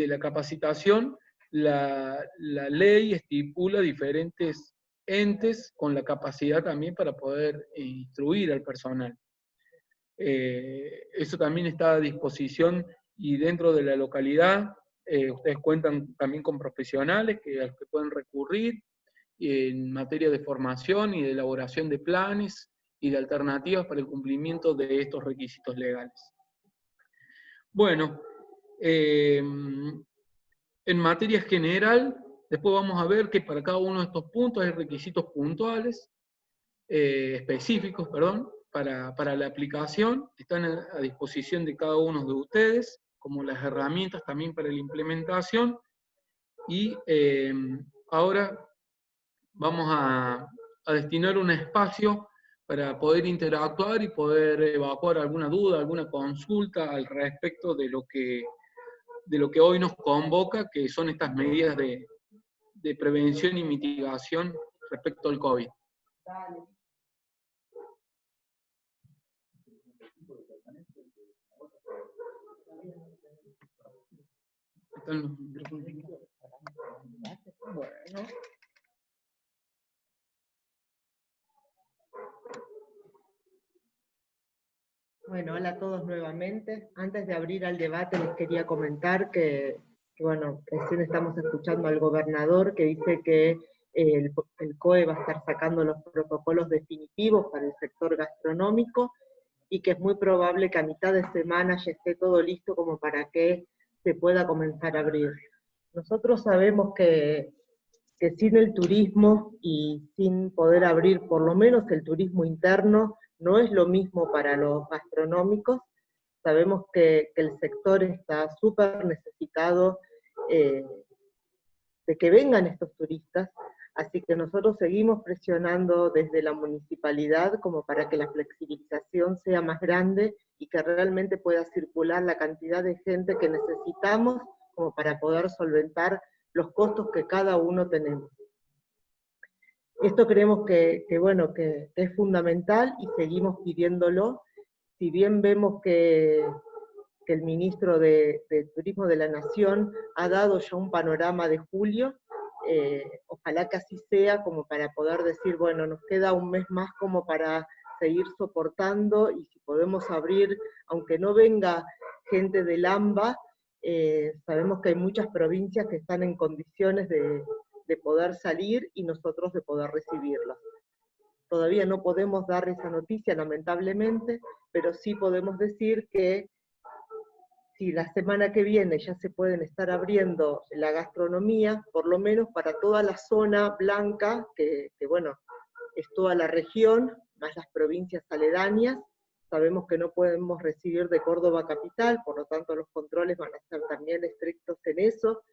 la capacitación, la ley estipula diferentes entes con la capacidad también para poder instruir al personal. Eso también está a disposición y dentro de la localidad ustedes cuentan también con profesionales a los que pueden recurrir en materia de formación y de elaboración de planes y de alternativas para el cumplimiento de estos requisitos legales. Bueno, en materia general, después vamos a ver que para cada uno de estos puntos hay requisitos puntuales, específicos, perdón, para la aplicación, están a disposición de cada uno de ustedes, como las herramientas también para la implementación, y ahora vamos a destinar un espacio para poder interactuar y poder evacuar alguna duda, alguna consulta al respecto de lo que hoy nos convoca, que son estas medidas de prevención y mitigación respecto al COVID. Bueno, hola a todos nuevamente. Antes de abrir al debate les quería comentar que bueno, recién estamos escuchando al gobernador que dice que el COE va a estar sacando los protocolos definitivos para el sector gastronómico y que es muy probable que a mitad de semana ya esté todo listo como para que se pueda comenzar a abrir. Nosotros sabemos que sin el turismo y sin poder abrir por lo menos el turismo interno, no es lo mismo para los gastronómicos. Sabemos que el sector está súper necesitado de que vengan estos turistas, Así que nosotros seguimos presionando desde la municipalidad como para que la flexibilización sea más grande y que realmente pueda circular la cantidad de gente que necesitamos como para poder solventar los costos que cada uno tenemos. Esto creemos que es fundamental y seguimos pidiéndolo. Si bien vemos que el ministro de Turismo de la Nación ha dado ya un panorama de julio, ojalá que así sea, como para poder decir, bueno, nos queda un mes más como para seguir soportando, y si podemos abrir, aunque no venga gente del AMBA, sabemos que hay muchas provincias que están en condiciones de poder salir y nosotros de poder recibirlos. Todavía no podemos dar esa noticia, lamentablemente, pero sí podemos decir que si la semana que viene ya se pueden estar abriendo la gastronomía, por lo menos para toda la zona blanca, que bueno, es toda la región, más las provincias aledañas. Sabemos que no podemos recibir de Córdoba capital, por lo tanto los controles van a ser también estrictos en eso.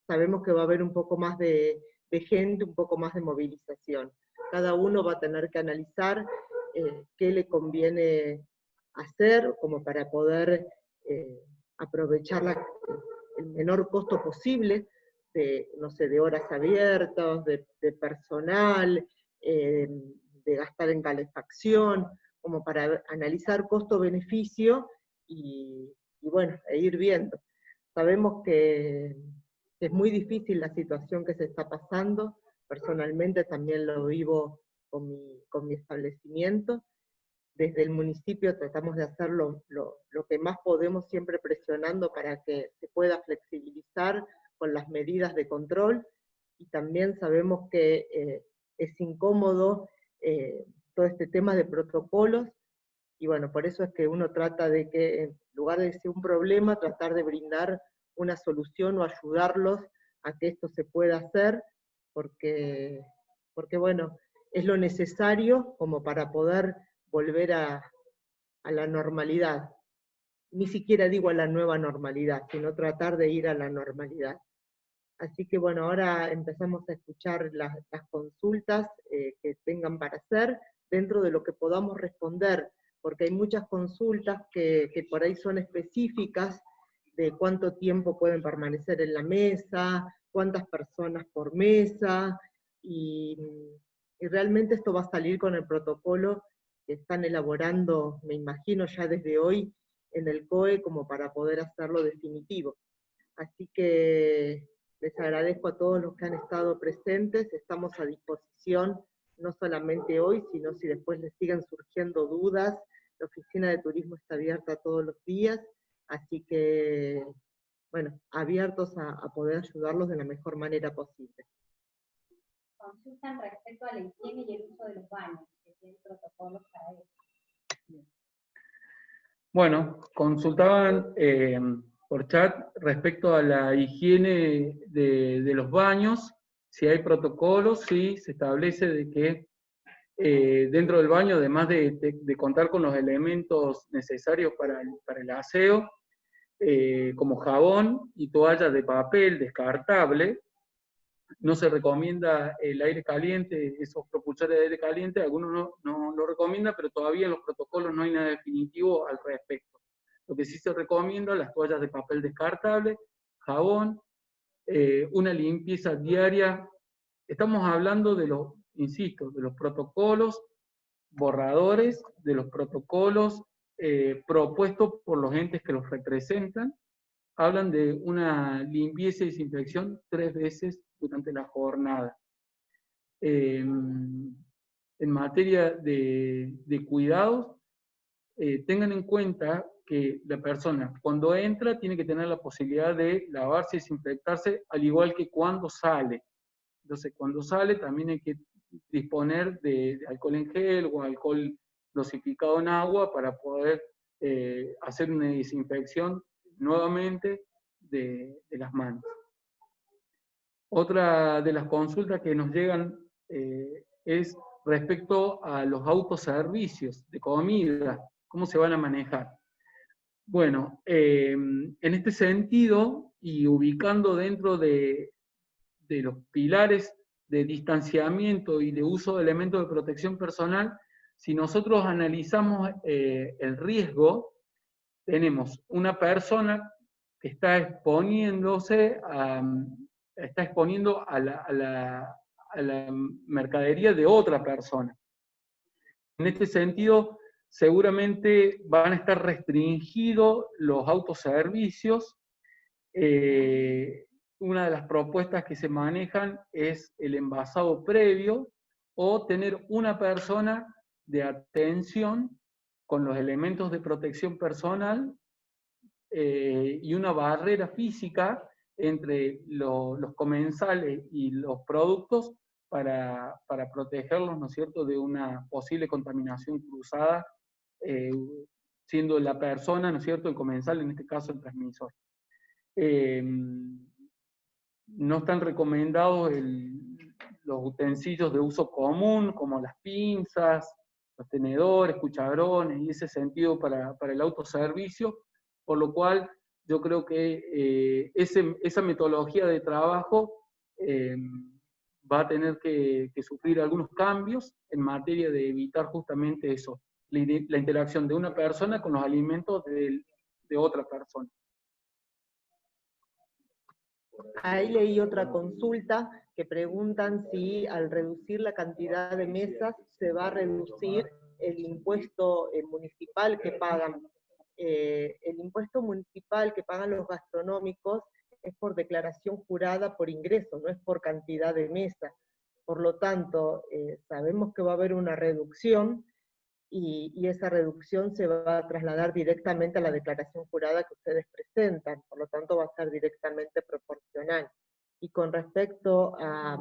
Sabemos que va a haber un poco más de gente, un poco más de movilización. Cada uno va a tener que analizar qué le conviene hacer como para poder aprovechar el menor costo posible de, no sé, de horas abiertas, de personal, de gastar en calefacción, como para analizar costo-beneficio y bueno, e ir viendo. Sabemos que es muy difícil la situación que se está pasando, personalmente también lo vivo con mi establecimiento. Desde el municipio tratamos de hacer lo que más podemos, siempre presionando para que se pueda flexibilizar con las medidas de control, y también sabemos que es incómodo todo este tema de protocolos, y bueno, por eso es que uno trata de que, en lugar de ser un problema, tratar de brindar una solución o ayudarlos a que esto se pueda hacer, porque bueno, es lo necesario como para poder volver a la normalidad. Ni siquiera digo a la nueva normalidad, sino tratar de ir a la normalidad. Así que bueno, ahora empezamos a escuchar las consultas que tengan para hacer, dentro de lo que podamos responder, porque hay muchas consultas que por ahí son específicas, de cuánto tiempo pueden permanecer en la mesa, cuántas personas por mesa, y realmente esto va a salir con el protocolo que están elaborando, me imagino ya desde hoy, en el COE, como para poder hacerlo definitivo. Así que les agradezco a todos los que han estado presentes, estamos a disposición, no solamente hoy, sino si después les siguen surgiendo dudas. La oficina de turismo está abierta todos los días, así que, bueno, abiertos a poder ayudarlos de la mejor manera posible. Consultan respecto a la higiene y el uso de los baños, que tienen protocolos para eso. Bueno, consultaban por chat respecto a la higiene de los baños, si hay protocolos, sí, se establece de que dentro del baño, además de contar con los elementos necesarios para el aseo, como jabón y toallas de papel descartable, no se recomienda el aire caliente, esos propulsores de aire caliente, algunos no lo recomiendan, pero todavía en los protocolos no hay nada definitivo al respecto. Lo que sí se recomienda, las toallas de papel descartable, jabón, una limpieza diaria. Estamos hablando de los, insisto, de los protocolos borradores, de los protocolos propuestos por los entes que los representan. Hablan de una limpieza y desinfección 3 veces durante la jornada. En materia de cuidados, tengan en cuenta que la persona cuando entra tiene que tener la posibilidad de lavarse y desinfectarse, al igual que cuando sale. Entonces, cuando sale también hay que disponer de alcohol en gel o alcohol dosificado en agua para poder hacer una desinfección nuevamente de las manos. Otra de las consultas que nos llegan es respecto a los autoservicios de comida, cómo se van a manejar. Bueno, en este sentido, y ubicando dentro de los pilares de distanciamiento y de uso de elementos de protección personal, si nosotros analizamos el riesgo, tenemos una persona que está exponiéndose está exponiendo a la mercadería de otra persona. En este sentido, seguramente van a estar restringidos los autoservicios. Una de las propuestas que se manejan es el envasado previo o tener una persona de atención con los elementos de protección personal y una barrera física entre los comensales y los productos para protegerlos, ¿no es cierto?, de una posible contaminación cruzada, siendo la persona, ¿no es cierto?, el comensal, en este caso el transmisor. No están recomendados los utensilios de uso común, como las pinzas, los tenedores, cucharones, y ese sentido para el autoservicio, por lo cual yo creo que esa metodología de trabajo va a tener que sufrir algunos cambios en materia de evitar justamente eso, la interacción de una persona con los alimentos de otra persona. Ahí leí otra consulta que preguntan si al reducir la cantidad de mesas se va a reducir el impuesto municipal que pagan. El impuesto municipal que pagan los gastronómicos es por declaración jurada por ingreso, no es por cantidad de mesas. Por lo tanto, sabemos que va a haber una reducción y esa reducción se va a trasladar directamente a la declaración jurada que ustedes presentan, por lo tanto va a ser directamente proporcional. Y con respecto a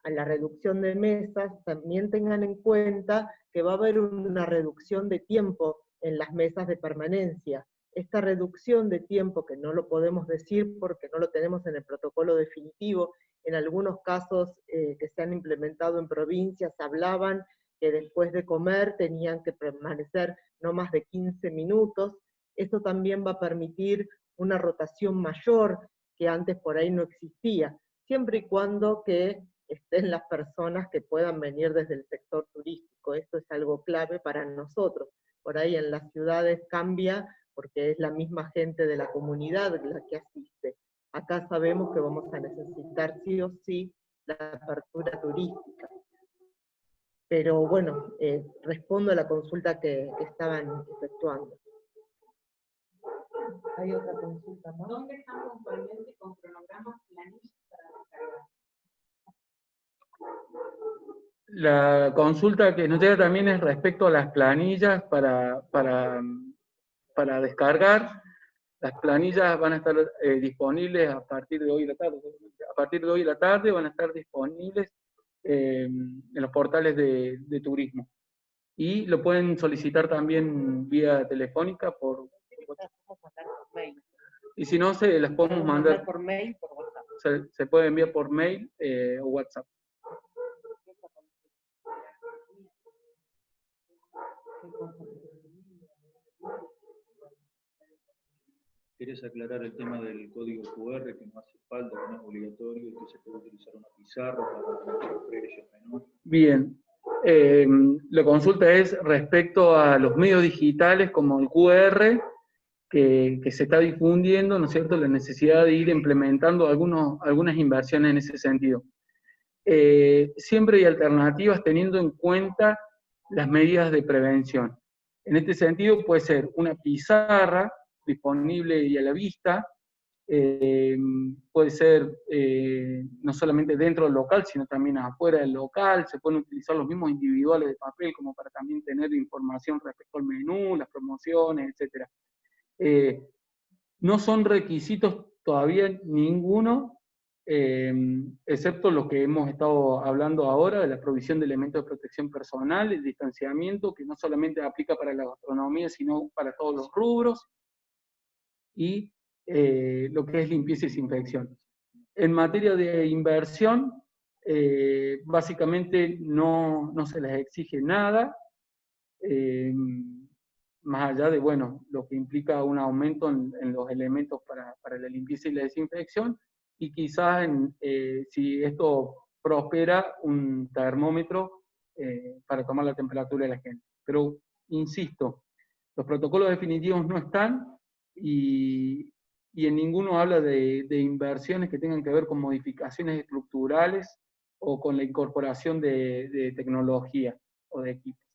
la reducción de mesas, también tengan en cuenta que va a haber una reducción de tiempo en las mesas de permanencia. Esta reducción de tiempo, que no lo podemos decir porque no lo tenemos en el protocolo definitivo, en algunos casos que se han implementado en provincias hablaban que después de comer tenían que permanecer no más de 15 minutos. Esto también va a permitir una rotación mayor que antes por ahí no existía, siempre y cuando que estén las personas que puedan venir desde el sector turístico. Esto es algo clave para nosotros. Por ahí en las ciudades cambia porque es la misma gente de la comunidad la que asiste. Acá sabemos que vamos a necesitar sí o sí la apertura turística. Pero bueno, respondo a la consulta que estaban efectuando. ¿Hay otra consulta más? ¿Dónde están puntualmente con cronogramas planillas para descargar? La consulta que nos llega también es respecto a las planillas para descargar. Las planillas van a estar disponibles a partir de hoy a la tarde. A partir de hoy a la tarde van a estar disponibles en los portales de turismo. Y lo pueden solicitar también vía telefónica por mail. y si no, se las podemos mandar por mail, por WhatsApp. Se puede enviar por mail o WhatsApp. ¿Querés aclarar el tema del código QR, que no hace falta, que no es obligatorio, y que se puede utilizar una pizarra para los precios menores? Bien. La consulta es respecto a los medios digitales como el QR, que se está difundiendo, ¿no es cierto?, la necesidad de ir implementando algunas inversiones en ese sentido. Siempre hay alternativas teniendo en cuenta las medidas de prevención. En este sentido puede ser una pizarra disponible y a la vista, puede ser no solamente dentro del local, sino también afuera del local. Se pueden utilizar los mismos individuales de papel como para también tener información respecto al menú, las promociones, etc. No son requisitos todavía ninguno, excepto lo que hemos estado hablando ahora, de la provisión de elementos de protección personal, el distanciamiento, que no solamente aplica para la gastronomía, sino para todos los rubros, y lo que es limpieza y desinfección. En materia de inversión, básicamente no se les exige nada, más allá de, bueno, lo que implica un aumento en los elementos para la limpieza y la desinfección, y quizás si esto prospera, un termómetro para tomar la temperatura de la gente. Pero, insisto, los protocolos definitivos no están y en ninguno habla de inversiones que tengan que ver con modificaciones estructurales o con la incorporación de tecnología o de equipos.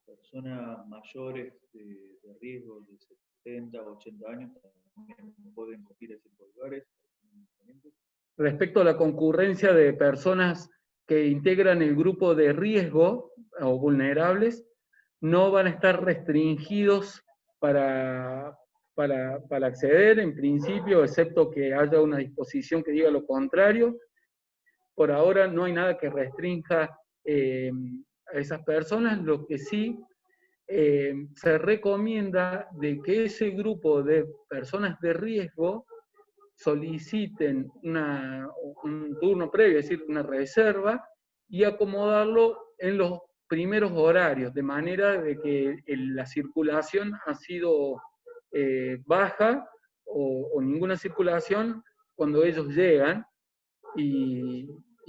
Personas mayores de riesgo de 70 o 80 años también pueden ir a ese lugares. Respecto a la concurrencia de personas que integran el grupo de riesgo o vulnerables, no van a estar restringidos para acceder en principio, excepto que haya una disposición que diga lo contrario. Por ahora no hay nada que restrinja a esas personas. Lo que sí se recomienda de que ese grupo de personas de riesgo soliciten un turno previo, es decir, una reserva, y acomodarlo en los primeros horarios, de manera de que la circulación ha sido baja o ninguna circulación cuando ellos llegan, y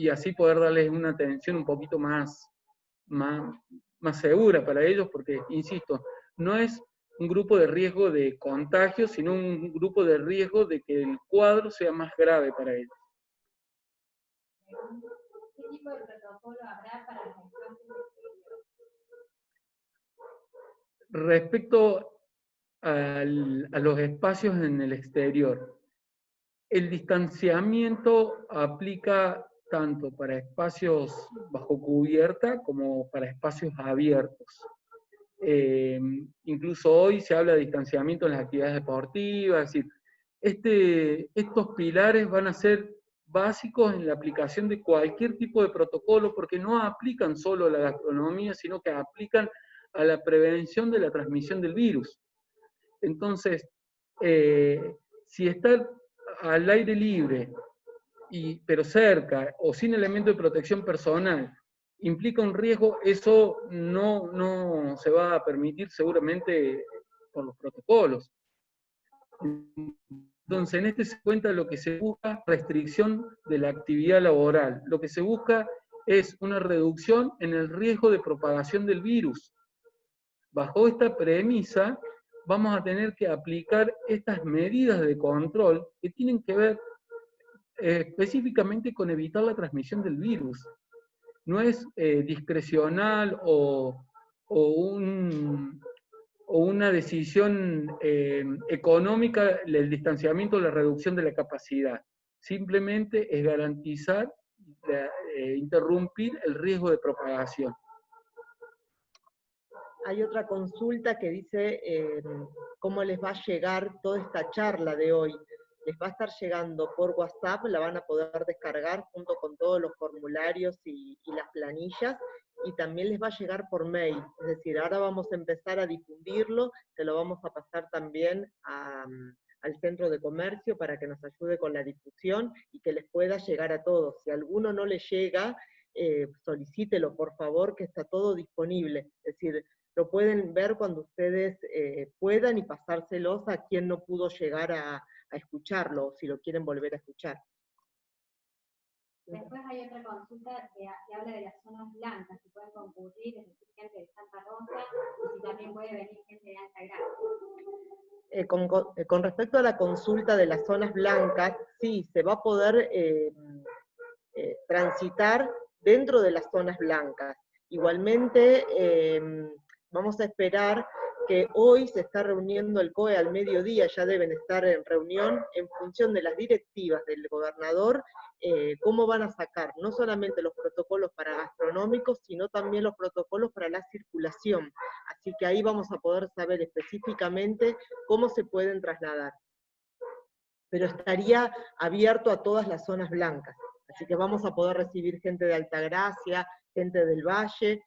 así poder darles una atención un poquito más segura para ellos, porque, insisto, no es un grupo de riesgo de contagio, sino un grupo de riesgo de que el cuadro sea más grave para ellos. ¿Qué tipo de protocolo habrá para las estancias exteriores? Respecto a los espacios en el exterior, el distanciamiento aplica tanto para espacios bajo cubierta como para espacios abiertos. Incluso hoy se habla de distanciamiento en las actividades deportivas, es decir, estos pilares van a ser básicos en la aplicación de cualquier tipo de protocolo, porque no aplican solo a la gastronomía, sino que aplican a la prevención de la transmisión del virus. Entonces, si está al aire libre, pero cerca o sin elemento de protección personal, implica un riesgo, eso no se va a permitir seguramente por los protocolos. Entonces, en este se cuenta lo que se busca, restricción de la actividad laboral. Lo que se busca es una reducción en el riesgo de propagación del virus. Bajo esta premisa, vamos a tener que aplicar estas medidas de control que tienen que ver específicamente con evitar la transmisión del virus. No es discrecional o una decisión económica el distanciamiento o la reducción de la capacidad. Simplemente es garantizar, interrumpir el riesgo de propagación. Hay otra consulta que dice cómo les va a llegar toda esta charla de hoy. Les va a estar llegando por WhatsApp, la van a poder descargar junto con todos los formularios y las planillas, y también les va a llegar por mail. Es decir, ahora vamos a empezar a difundirlo, se lo vamos a pasar también al Centro de Comercio para que nos ayude con la difusión y que les pueda llegar a todos. Si a alguno no le llega, solicítelo por favor, que está todo disponible. Es decir, lo pueden ver cuando ustedes puedan y pasárselos a quien no pudo llegar a escucharlo, o si lo quieren volver a escuchar. Después hay otra consulta que habla de las zonas blancas, si pueden concurrir, es decir, gente de Santa Rosa, y si también puede venir gente de Altagracia. Con respecto a la consulta de las zonas blancas, sí, se va a poder transitar dentro de las zonas blancas. Igualmente, vamos a esperar que hoy se está reuniendo el COE al mediodía, ya deben estar en reunión en función de las directivas del gobernador, cómo van a sacar no solamente los protocolos para gastronómicos, sino también los protocolos para la circulación. Así que ahí vamos a poder saber específicamente cómo se pueden trasladar. Pero estaría abierto a todas las zonas blancas. Así que vamos a poder recibir gente de Altagracia, gente del Valle,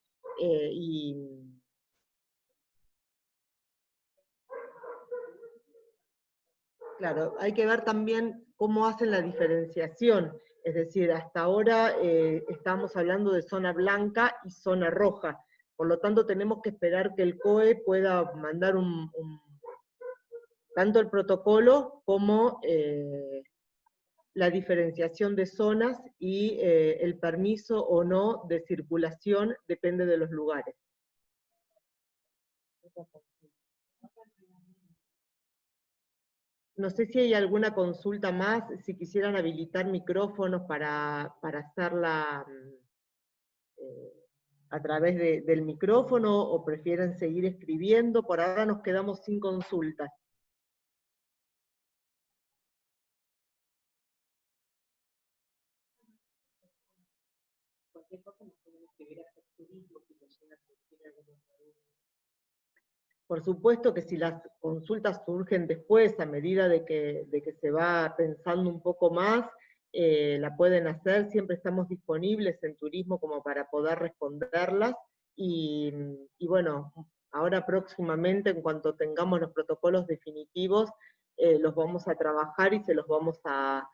claro, hay que ver también cómo hacen la diferenciación, es decir, hasta ahora estamos hablando de zona blanca y zona roja, por lo tanto tenemos que esperar que el COE pueda mandar tanto el protocolo como la diferenciación de zonas y el permiso o no de circulación depende de los lugares. No sé si hay alguna consulta más, si quisieran habilitar micrófonos para hacerla a través del micrófono, o prefieren seguir escribiendo. Por ahora nos quedamos sin consultas. Cualquier cosa nos pueden escribir a turismo si les llega a surgir alguna pregunta. Por supuesto que si las consultas surgen después, a medida de que se va pensando un poco más, la pueden hacer. Siempre estamos disponibles en turismo como para poder responderlas, y bueno, ahora próximamente, en cuanto tengamos los protocolos definitivos, los vamos a trabajar y se los vamos a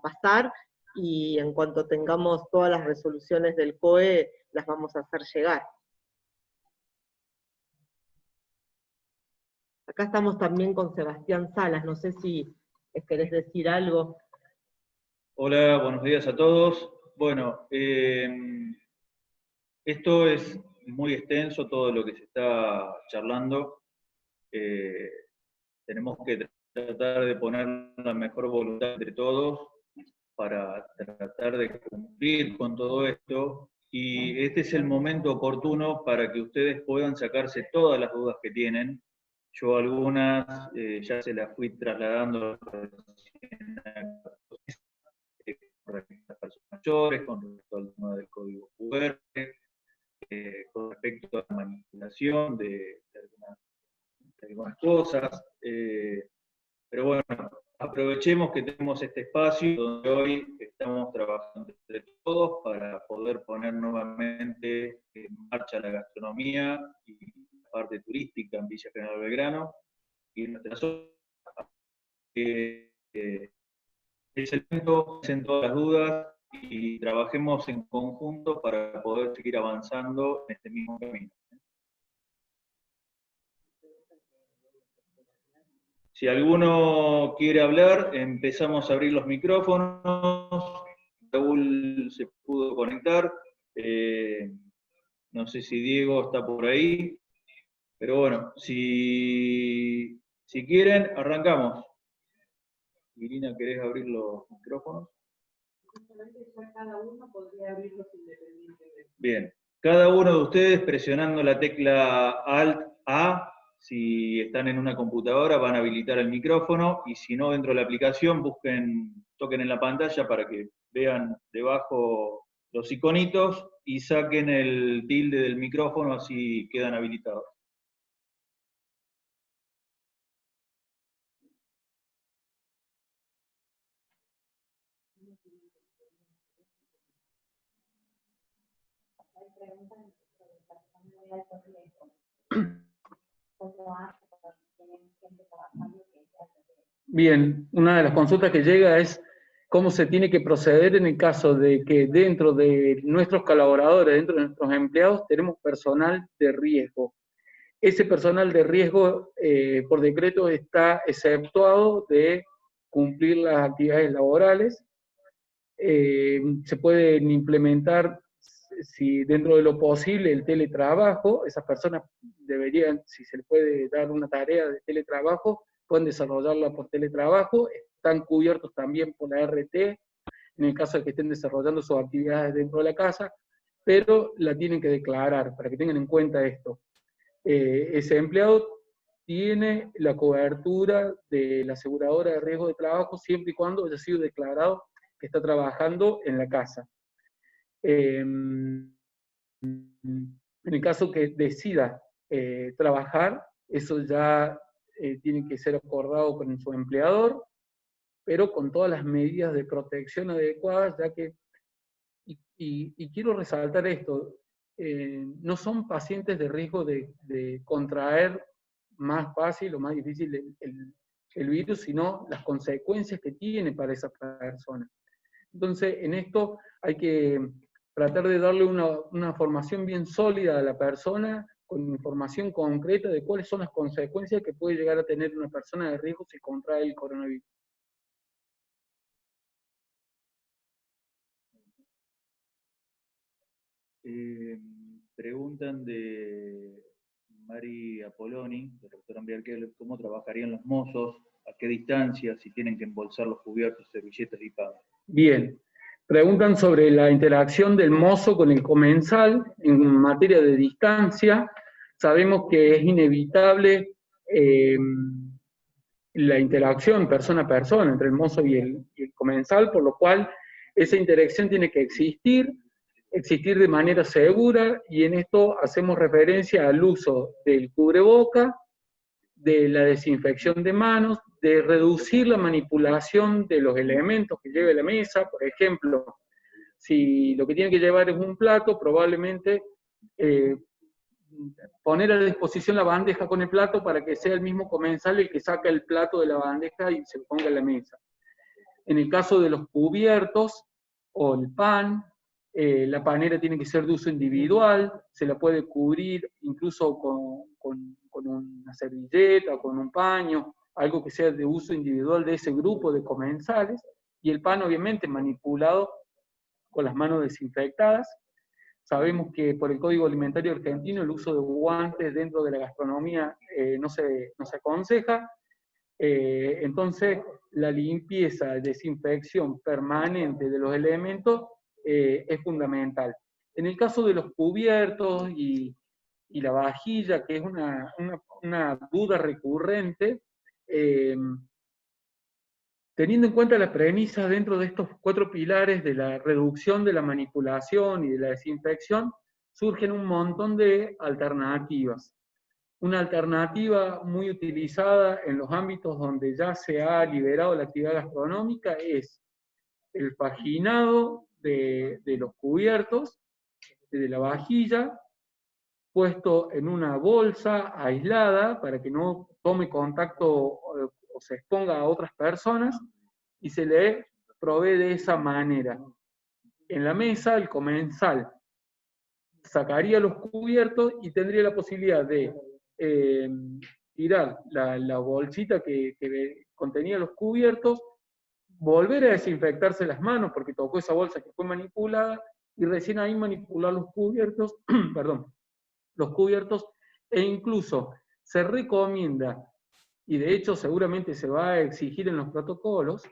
pasar, y en cuanto tengamos todas las resoluciones del COE, las vamos a hacer llegar. Acá estamos también con Sebastián Salas, no sé si querés decir algo. Hola, buenos días a todos. Bueno, esto es muy extenso, todo lo que se está charlando. Tenemos que tratar de poner la mejor voluntad entre todos para tratar de cumplir con todo esto, y este es el momento oportuno para que ustedes puedan sacarse todas las dudas que tienen. Yo algunas ya se las fui trasladando con respecto a las personas mayores, con respecto al tema del código QR, con respecto a la manipulación de algunas cosas, pero bueno, aprovechemos que tenemos este espacio donde hoy estamos trabajando entre todos para poder poner nuevamente en marcha la gastronomía y la parte turística en Villa General Belgrano y nuestra zona. Es el momento, en todas las dudas, y trabajemos en conjunto para poder seguir avanzando en este mismo camino. Si alguno quiere hablar, empezamos a abrir los micrófonos. Raúl se pudo conectar. No sé si Diego está por ahí. Pero bueno, si quieren, arrancamos. Irina, ¿querés abrir los micrófonos? Cada uno podría abrirlos independientemente. Bien. Cada uno de ustedes presionando la tecla Alt-A. Si están en una computadora van a habilitar el micrófono, y si no, dentro de la aplicación toquen en la pantalla para que vean debajo los iconitos y saquen el tilde del micrófono, así quedan habilitados. Bien, una de las consultas que llega es cómo se tiene que proceder en el caso de que dentro de nuestros colaboradores, dentro de nuestros empleados, tenemos personal de riesgo. Ese personal de riesgo, por decreto, está exceptuado de cumplir las actividades laborales. Se pueden implementar, si dentro de lo posible, el teletrabajo. Esas personas deberían, si se les puede dar una tarea de teletrabajo, pueden desarrollarla por teletrabajo. Están cubiertos también por la RT, en el caso de que estén desarrollando sus actividades dentro de la casa, pero la tienen que declarar, para que tengan en cuenta esto. Ese empleado tiene la cobertura de la aseguradora de riesgo de trabajo siempre y cuando haya sido declarado que está trabajando en la casa. En el caso que decida trabajar, eso ya tiene que ser acordado con su empleador, pero con todas las medidas de protección adecuadas, ya que, y quiero resaltar esto, no son pacientes de riesgo de contraer más fácil o más difícil el virus, sino las consecuencias que tiene para esa persona. Entonces, en esto hay que tratar de darle una formación bien sólida a la persona con información concreta de cuáles son las consecuencias que puede llegar a tener una persona de riesgo si contrae el coronavirus. Preguntan de Mari Apoloni, del rector Ambiarquel, cómo trabajarían los mozos, a qué distancia, si tienen que embolsar los cubiertos, servilletas y pan. Bien. Preguntan sobre la interacción del mozo con el comensal en materia de distancia. Sabemos que es inevitable la interacción persona a persona entre el mozo y el comensal, por lo cual esa interacción tiene que existir de manera segura, y en esto hacemos referencia al uso del cubreboca, de la desinfección de manos, de reducir la manipulación de los elementos que lleve la mesa. Por ejemplo, si lo que tiene que llevar es un plato, probablemente poner a disposición la bandeja con el plato para que sea el mismo comensal el que saca el plato de la bandeja y se lo ponga en la mesa. En el caso de los cubiertos o el pan, la panera tiene que ser de uso individual, se la puede cubrir incluso con una servilleta o con un paño, algo que sea de uso individual de ese grupo de comensales, y el pan obviamente manipulado con las manos desinfectadas. Sabemos que por el Código Alimentario Argentino el uso de guantes dentro de la gastronomía no se aconseja. Entonces, la limpieza, desinfección permanente de los elementos es fundamental. En el caso de los cubiertos y la vajilla, que es una duda recurrente, teniendo en cuenta las premisas dentro de estos 4 pilares de la reducción de la manipulación y de la desinfección, surgen un montón de alternativas. Una alternativa muy utilizada en los ámbitos donde ya se ha liberado la actividad gastronómica es el paginado de los cubiertos, de la vajilla, puesto en una bolsa aislada para que no tome contacto o se exponga a otras personas, y se le provee de esa manera. En la mesa, el comensal sacaría los cubiertos y tendría la posibilidad de tirar la bolsita que contenía los cubiertos, volver a desinfectarse las manos porque tocó esa bolsa que fue manipulada, y recién ahí manipular los cubiertos, perdón, los cubiertos, e incluso se recomienda, y de hecho seguramente se va a exigir en los protocolos,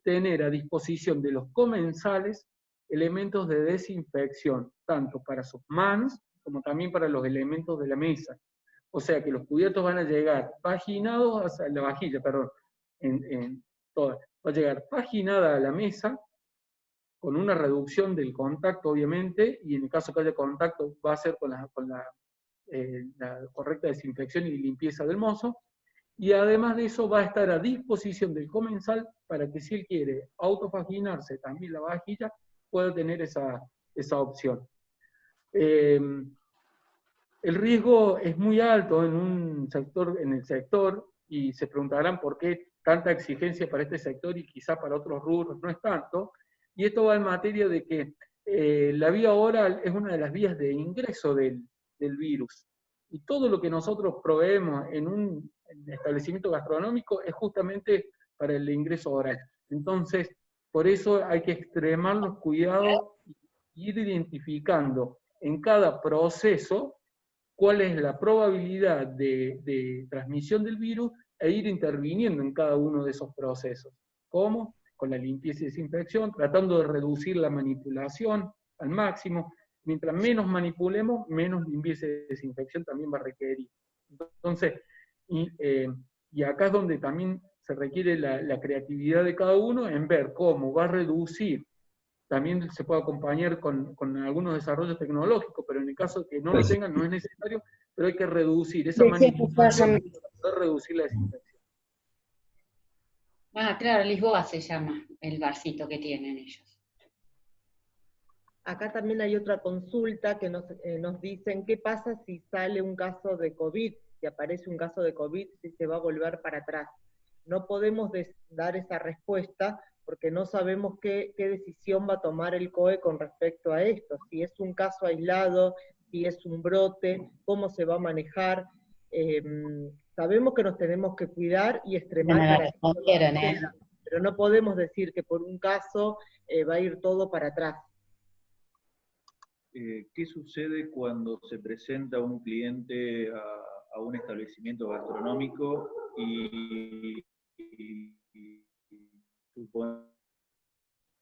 tener a disposición de los comensales elementos de desinfección, tanto para sus manos como también para los elementos de la mesa. O sea que los cubiertos van a llegar paginados hacia la vajilla, perdón, toda. Va a llegar paginada a la mesa, con una reducción del contacto, obviamente, y en el caso que haya contacto va a ser con la correcta desinfección y limpieza del mozo, y además de eso va a estar a disposición del comensal para que si él quiere autopaginarse también la vajilla, pueda tener esa opción. El riesgo es muy alto en el sector, y se preguntarán por qué tanta exigencia para este sector y quizá para otros rubros no es tanto, y esto va en materia de que la vía oral es una de las vías de ingreso del virus, y todo lo que nosotros proveemos en un establecimiento gastronómico es justamente para el ingreso oral. Entonces, por eso hay que extremar los cuidados y ir identificando en cada proceso cuál es la probabilidad de transmisión del virus e ir interviniendo en cada uno de esos procesos. ¿Cómo? Con la limpieza y desinfección, tratando de reducir la manipulación al máximo. Mientras menos manipulemos, menos limpieza y desinfección también va a requerir. Entonces, y acá es donde también se requiere la creatividad de cada uno en ver cómo va a reducir. También se puede acompañar con algunos desarrollos tecnológicos, pero en el caso de que no lo tengan, no es necesario, pero hay que reducir esa manipulación para poder reducir la desinfección. Ah, claro, Lisboa se llama el barcito que tienen ellos. Acá también hay otra consulta que nos dicen qué pasa si sale un caso de COVID, si aparece un caso de COVID, si se va a volver para atrás. No podemos dar esa respuesta porque no sabemos qué decisión va a tomar el COE con respecto a esto. Si es un caso aislado, si es un brote, cómo se va a manejar. Sabemos que nos tenemos que cuidar y extremar para que esto no suceda, pero no podemos decir que por un caso va a ir todo para atrás. ¿Qué sucede cuando se presenta un cliente a un establecimiento gastronómico y supone,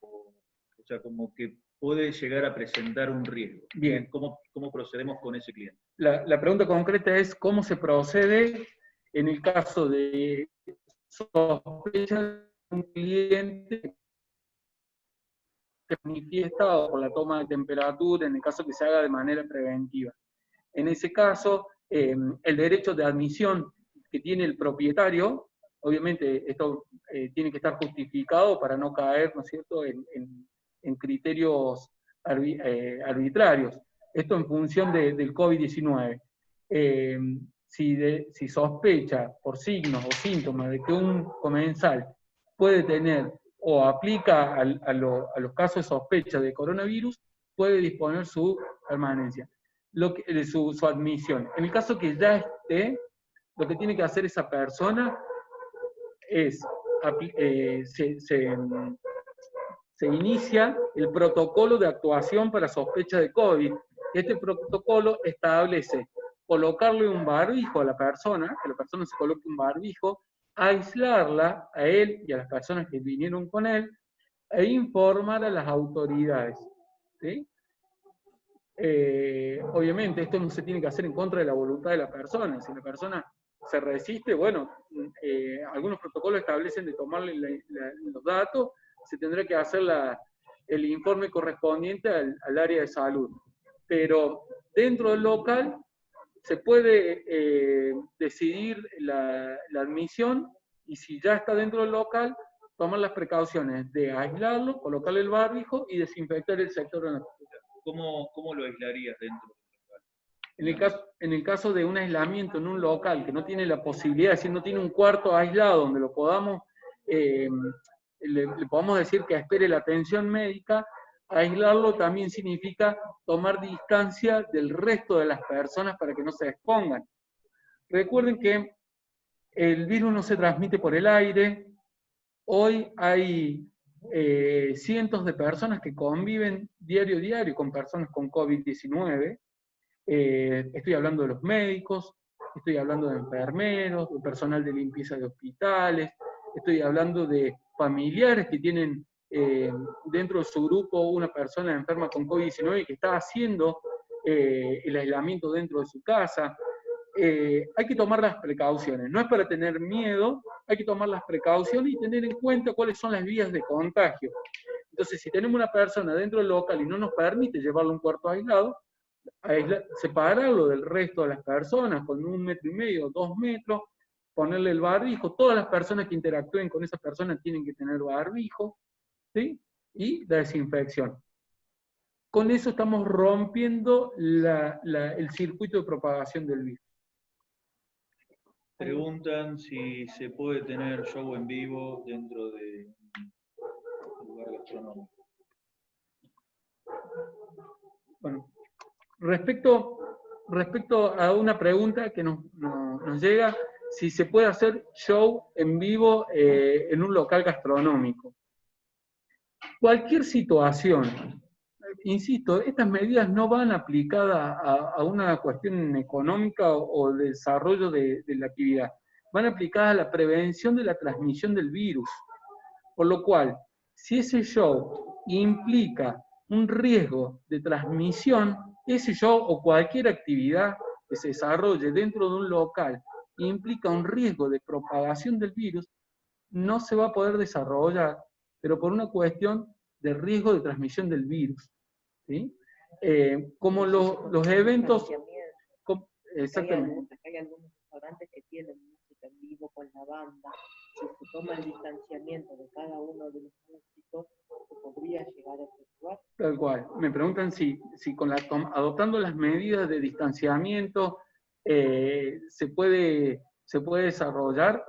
o sea, como que puede llegar a presentar un riesgo? Bien. ¿Cómo procedemos con ese cliente? La pregunta concreta es cómo se procede en el caso de sospecha de un cliente que manifiesta por la toma de temperatura, en el caso que se haga de manera preventiva. En ese caso, el derecho de admisión que tiene el propietario, obviamente esto tiene que estar justificado para no caer, ¿no es cierto?, en criterios arbitrarios. Esto en función del COVID-19. Si sospecha por signos o síntomas de que un comensal puede tener o aplica a los casos de sospecha de coronavirus, puede disponer su permanencia, su admisión. En el caso que ya esté, lo que tiene que hacer esa persona es, se inicia el protocolo de actuación para sospecha de COVID. Este protocolo establece colocarle un barbijo a la persona, que la persona se coloque un barbijo, aislarla a él y a las personas que vinieron con él, e informar a las autoridades. ¿Sí? Obviamente esto no se tiene que hacer en contra de la voluntad de la persona. Si la persona se resiste, bueno, algunos protocolos establecen de tomarle los datos, se tendrá que hacer el informe correspondiente al área de salud. Pero dentro del local se puede decidir la admisión, y si ya está dentro del local, tomar las precauciones de aislarlo, colocarle el barbijo y desinfectar el sector de la hospital. ¿Cómo lo aislarías dentro del local? En el caso de un aislamiento en un local que no tiene la posibilidad, es decir, no tiene un cuarto aislado donde lo podamos, le podamos decir que espere la atención médica, aislarlo también significa tomar distancia del resto de las personas para que no se expongan. Recuerden que el virus no se transmite por el aire. Hoy hay cientos de personas que conviven diario con personas con COVID-19. Estoy hablando de los médicos, estoy hablando de enfermeros, de personal de limpieza de hospitales, estoy hablando de familiares que tienen dentro de su grupo una persona enferma con COVID-19 y que está haciendo el aislamiento dentro de su casa. Hay que tomar las precauciones, no es para tener miedo, hay que tomar las precauciones y tener en cuenta cuáles son las vías de contagio. Entonces, si tenemos una persona dentro del local y no nos permite llevarlo a un cuarto aislado, separarlo del resto de las personas con 1,5 metros, 2 metros, ponerle el barbijo. Todas las personas que interactúen con esa persona tienen que tener barbijo, ¿sí? Y la desinfección. Con eso estamos rompiendo el circuito de propagación del virus. Preguntan si se puede tener show en vivo dentro de un lugar gastronómico. Bueno, respecto a una pregunta que nos llega, si se puede hacer show en vivo en un local gastronómico. Cualquier situación, insisto, estas medidas no van aplicadas a una cuestión económica o de desarrollo de la actividad, van aplicadas a la prevención de la transmisión del virus. Por lo cual, si ese show implica un riesgo de transmisión, ese show o cualquier actividad que se desarrolle dentro de un local implica un riesgo de propagación del virus, no se va a poder desarrollar, pero por una cuestión de riesgo de transmisión del virus. ¿Sí? Como los eventos... Exactamente. Hay algunos restaurantes que tienen música en vivo con la banda. Si se toma el distanciamiento de cada uno de los músicos, se podría llegar a efectuar. Tal cual. Me preguntan si adoptando las medidas de distanciamiento se puede desarrollar.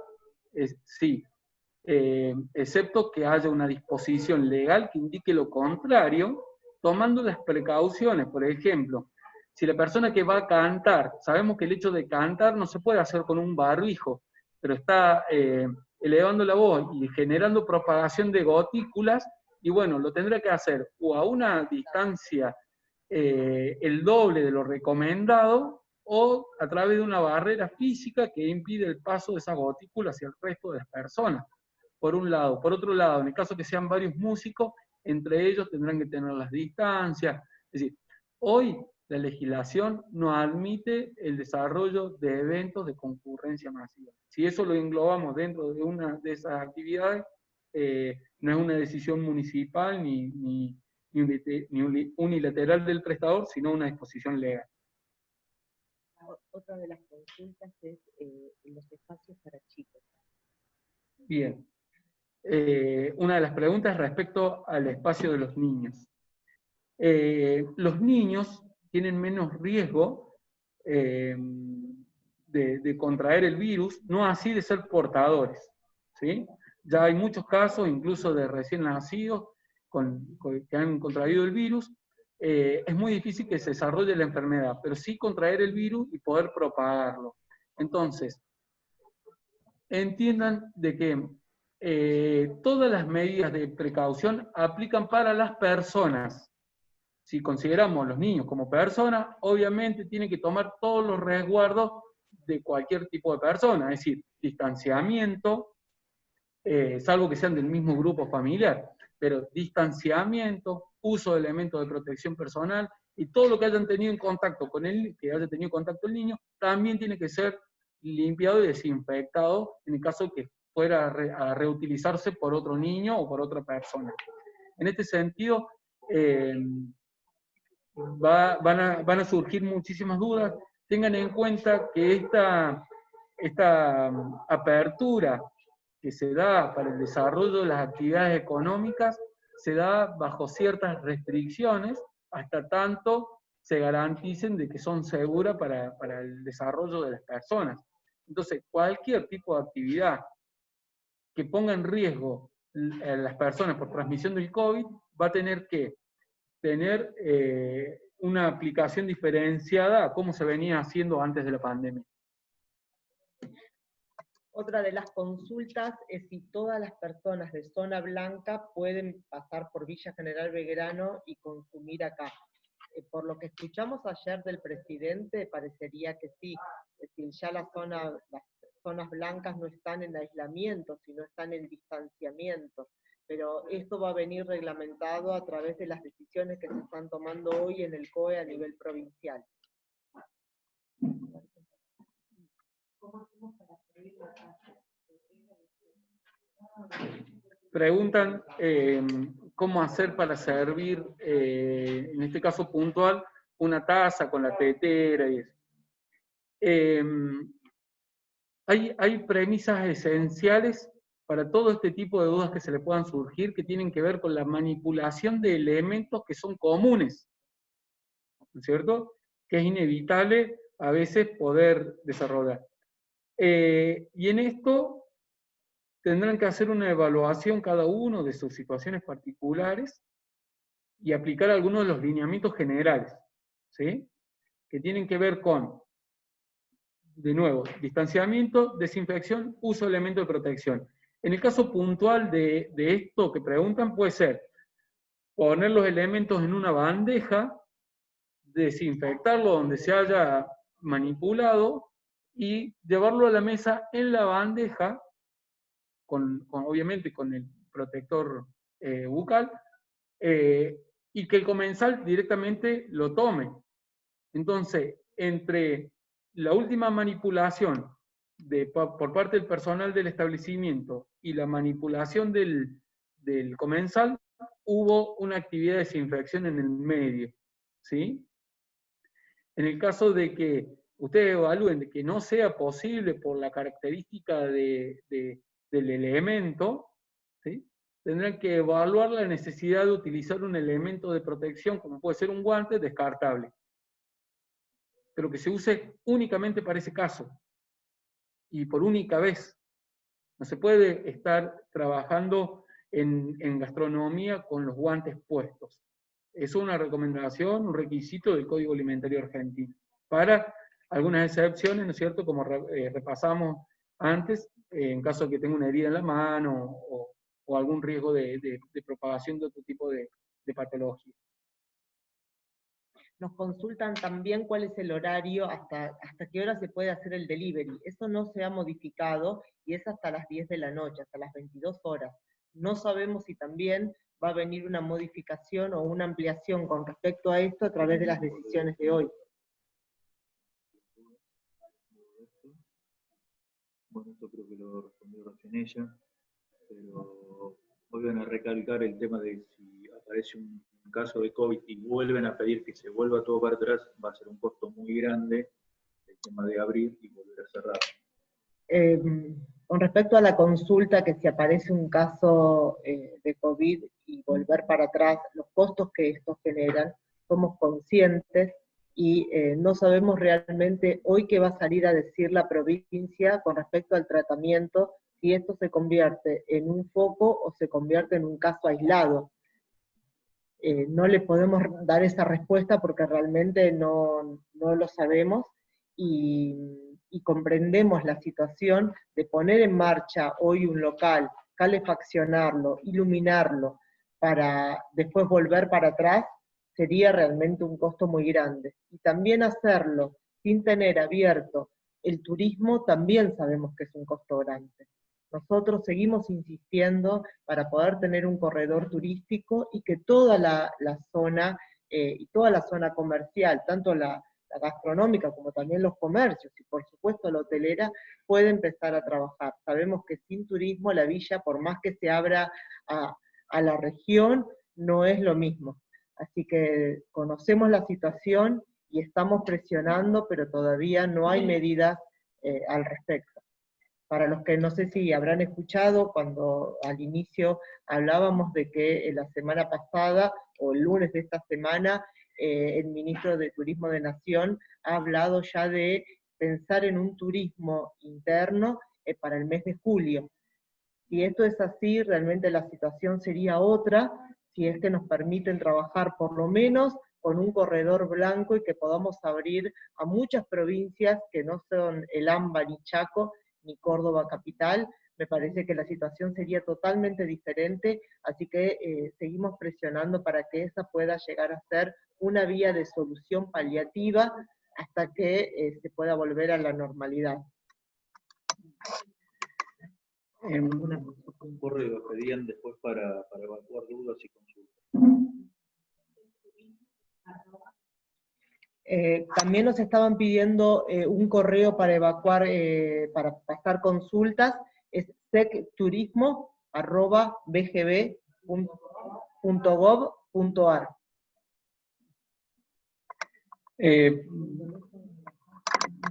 Sí. Excepto que haya una disposición legal que indique lo contrario, tomando las precauciones. Por ejemplo, Si la persona que va a cantar, sabemos que el hecho de cantar no se puede hacer con un barbijo, pero está elevando la voz y generando propagación de gotículas, y bueno, lo tendrá que hacer o a una distancia el doble de lo recomendado, o a través de una barrera física que impide el paso de esa gotícula hacia el resto de las personas, por un lado. Por otro lado, en el caso que sean varios músicos, entre ellos tendrán que tener las distancias. Es decir, hoy la legislación no admite el desarrollo de eventos de concurrencia masiva. Si eso lo englobamos dentro de una de esas actividades, no es una decisión municipal ni unilateral del prestador, sino una disposición legal. Otra de las consultas es los espacios para chicos. Bien. Una de las preguntas respecto al espacio de los niños. Los niños tienen menos riesgo de contraer el virus, no así de ser portadores, ¿sí? Ya hay muchos casos, incluso de recién nacidos, que han contraído el virus. Es muy difícil que se desarrolle la enfermedad, pero sí contraer el virus y poder propagarlo. Entonces, entiendan de que todas las medidas de precaución aplican para las personas. Si consideramos los niños como personas, obviamente tienen que tomar todos los resguardos de cualquier tipo de persona, es decir, distanciamiento, salvo que sean del mismo grupo familiar, pero distanciamiento, uso de elementos de protección personal, y todo lo que hayan tenido en contacto con él, que haya tenido contacto el niño, también tiene que ser limpiado y desinfectado en el caso que fuera a reutilizarse por otro niño o por otra persona. En este sentido, van a surgir muchísimas dudas. Tengan en cuenta que esta apertura que se da para el desarrollo de las actividades económicas se da bajo ciertas restricciones, hasta tanto se garanticen de que son seguras para el desarrollo de las personas. Entonces, cualquier tipo de actividad que ponga en riesgo a las personas por transmisión del COVID va a tener que tener una aplicación diferenciada a cómo se venía haciendo antes de la pandemia. Otra de las consultas es si todas las personas de zona blanca pueden pasar por Villa General Belgrano y consumir acá. Por lo que escuchamos ayer del presidente, parecería que sí. Es decir, ya las zonas blancas no están en aislamiento, sino están en distanciamiento. Pero esto va a venir reglamentado a través de las decisiones que se están tomando hoy en el COE a nivel provincial. Preguntan cómo hacer para servir, en este caso puntual, una taza con la tetera y eso. Hay premisas esenciales para todo este tipo de dudas que se le puedan surgir, que tienen que ver con la manipulación de elementos que son comunes, ¿no es cierto? Que es inevitable a veces poder desarrollar. Y en esto tendrán que hacer una evaluación cada uno de sus situaciones particulares y aplicar algunos de los lineamientos generales, ¿sí? Que tienen que ver con, de nuevo, distanciamiento, desinfección, uso de elementos de protección. En el caso puntual de esto que preguntan, puede ser poner los elementos en una bandeja, desinfectarlo donde se haya manipulado y llevarlo a la mesa en la bandeja, obviamente con el protector bucal, y que el comensal directamente lo tome. Entonces, entre la última manipulación por parte del personal del establecimiento y la manipulación del comensal, hubo una actividad de desinfección en el medio, ¿sí? En el caso de que ustedes evalúen de que no sea posible por la característica del elemento, ¿sí? Tendrán que evaluar la necesidad de utilizar un elemento de protección, como puede ser un guante descartable, pero que se use únicamente para ese caso, y por única vez. No se puede estar trabajando en gastronomía con los guantes puestos. Es una recomendación, un requisito del Código Alimentario Argentino. Para algunas excepciones, ¿no es cierto?, como repasamos antes, en caso de que tenga una herida en la mano o algún riesgo de propagación de otro tipo de patología. Nos consultan también cuál es el horario, hasta qué hora se puede hacer el delivery. Eso no se ha modificado y es hasta las 10 de la noche, hasta las 22 horas. No sabemos si también va a venir una modificación o una ampliación con respecto a esto a través de las decisiones de hoy. Bueno, esto creo que lo respondió recién ella, pero hoy van a recalcar el tema de si aparece un caso de COVID y vuelven a pedir que se vuelva todo para atrás, va a ser un costo muy grande el tema de abrir y volver a cerrar. Con respecto a la consulta, que si aparece un caso de COVID y volver para atrás, los costos que esto generan, somos conscientes y no sabemos realmente hoy qué va a salir a decir la provincia con respecto al tratamiento, si esto se convierte en un foco o se convierte en un caso aislado. No le podemos dar esa respuesta porque realmente no lo sabemos y comprendemos la situación de poner en marcha hoy un local, calefaccionarlo, iluminarlo, para después volver para atrás, sería realmente un costo muy grande. Y también hacerlo sin tener abierto el turismo, también sabemos que es un costo grande. Nosotros seguimos insistiendo para poder tener un corredor turístico y que toda la zona, y toda la zona comercial, tanto la gastronómica como también los comercios y por supuesto la hotelera, puede empezar a trabajar. Sabemos que sin turismo la villa, por más que se abra a la región, no es lo mismo. Así que conocemos la situación y estamos presionando, pero todavía no hay medidas al respecto. Para los que no sé si habrán escuchado, cuando al inicio hablábamos de que la semana pasada, o el lunes de esta semana, el ministro de Turismo de Nación ha hablado ya de pensar en un turismo interno para el mes de julio. Si esto es así, realmente la situación sería otra, si es que nos permiten trabajar por lo menos con un corredor blanco y que podamos abrir a muchas provincias que no son el AMBA ni Chaco, ni Córdoba capital. Me parece que la situación sería totalmente diferente, así que seguimos presionando para que esa pueda llegar a ser una vía de solución paliativa hasta que se pueda volver a la normalidad. Un correo pedían después para evacuar dudas y consultas. También nos estaban pidiendo un correo para evacuar, para pasar consultas, es secturismo@bgb.gov.ar.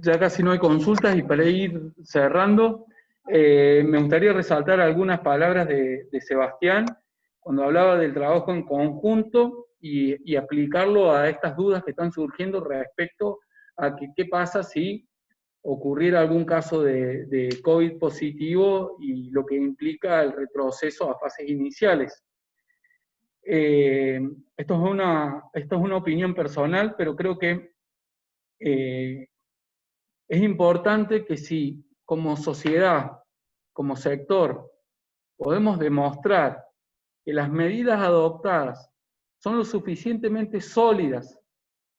Ya casi no hay consultas y para ir cerrando, me gustaría resaltar algunas palabras de Sebastián cuando hablaba del trabajo en conjunto y aplicarlo a estas dudas que están surgiendo respecto a qué pasa si ocurriera algún caso de COVID positivo y lo que implica el retroceso a fases iniciales. Esto es una opinión personal, pero creo que es importante que si como sociedad, como sector, podemos demostrar que las medidas adoptadas son lo suficientemente sólidas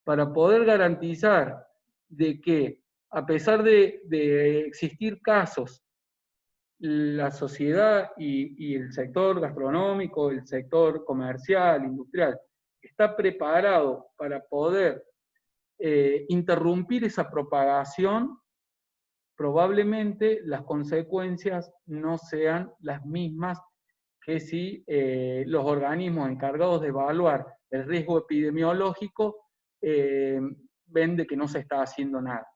para poder garantizar de que, a pesar de existir casos, la sociedad y el sector gastronómico, el sector comercial, industrial, está preparado para poder interrumpir esa propagación, probablemente las consecuencias no sean las mismas que si los organismos encargados de evaluar el riesgo epidemiológico ven de que no se está haciendo nada.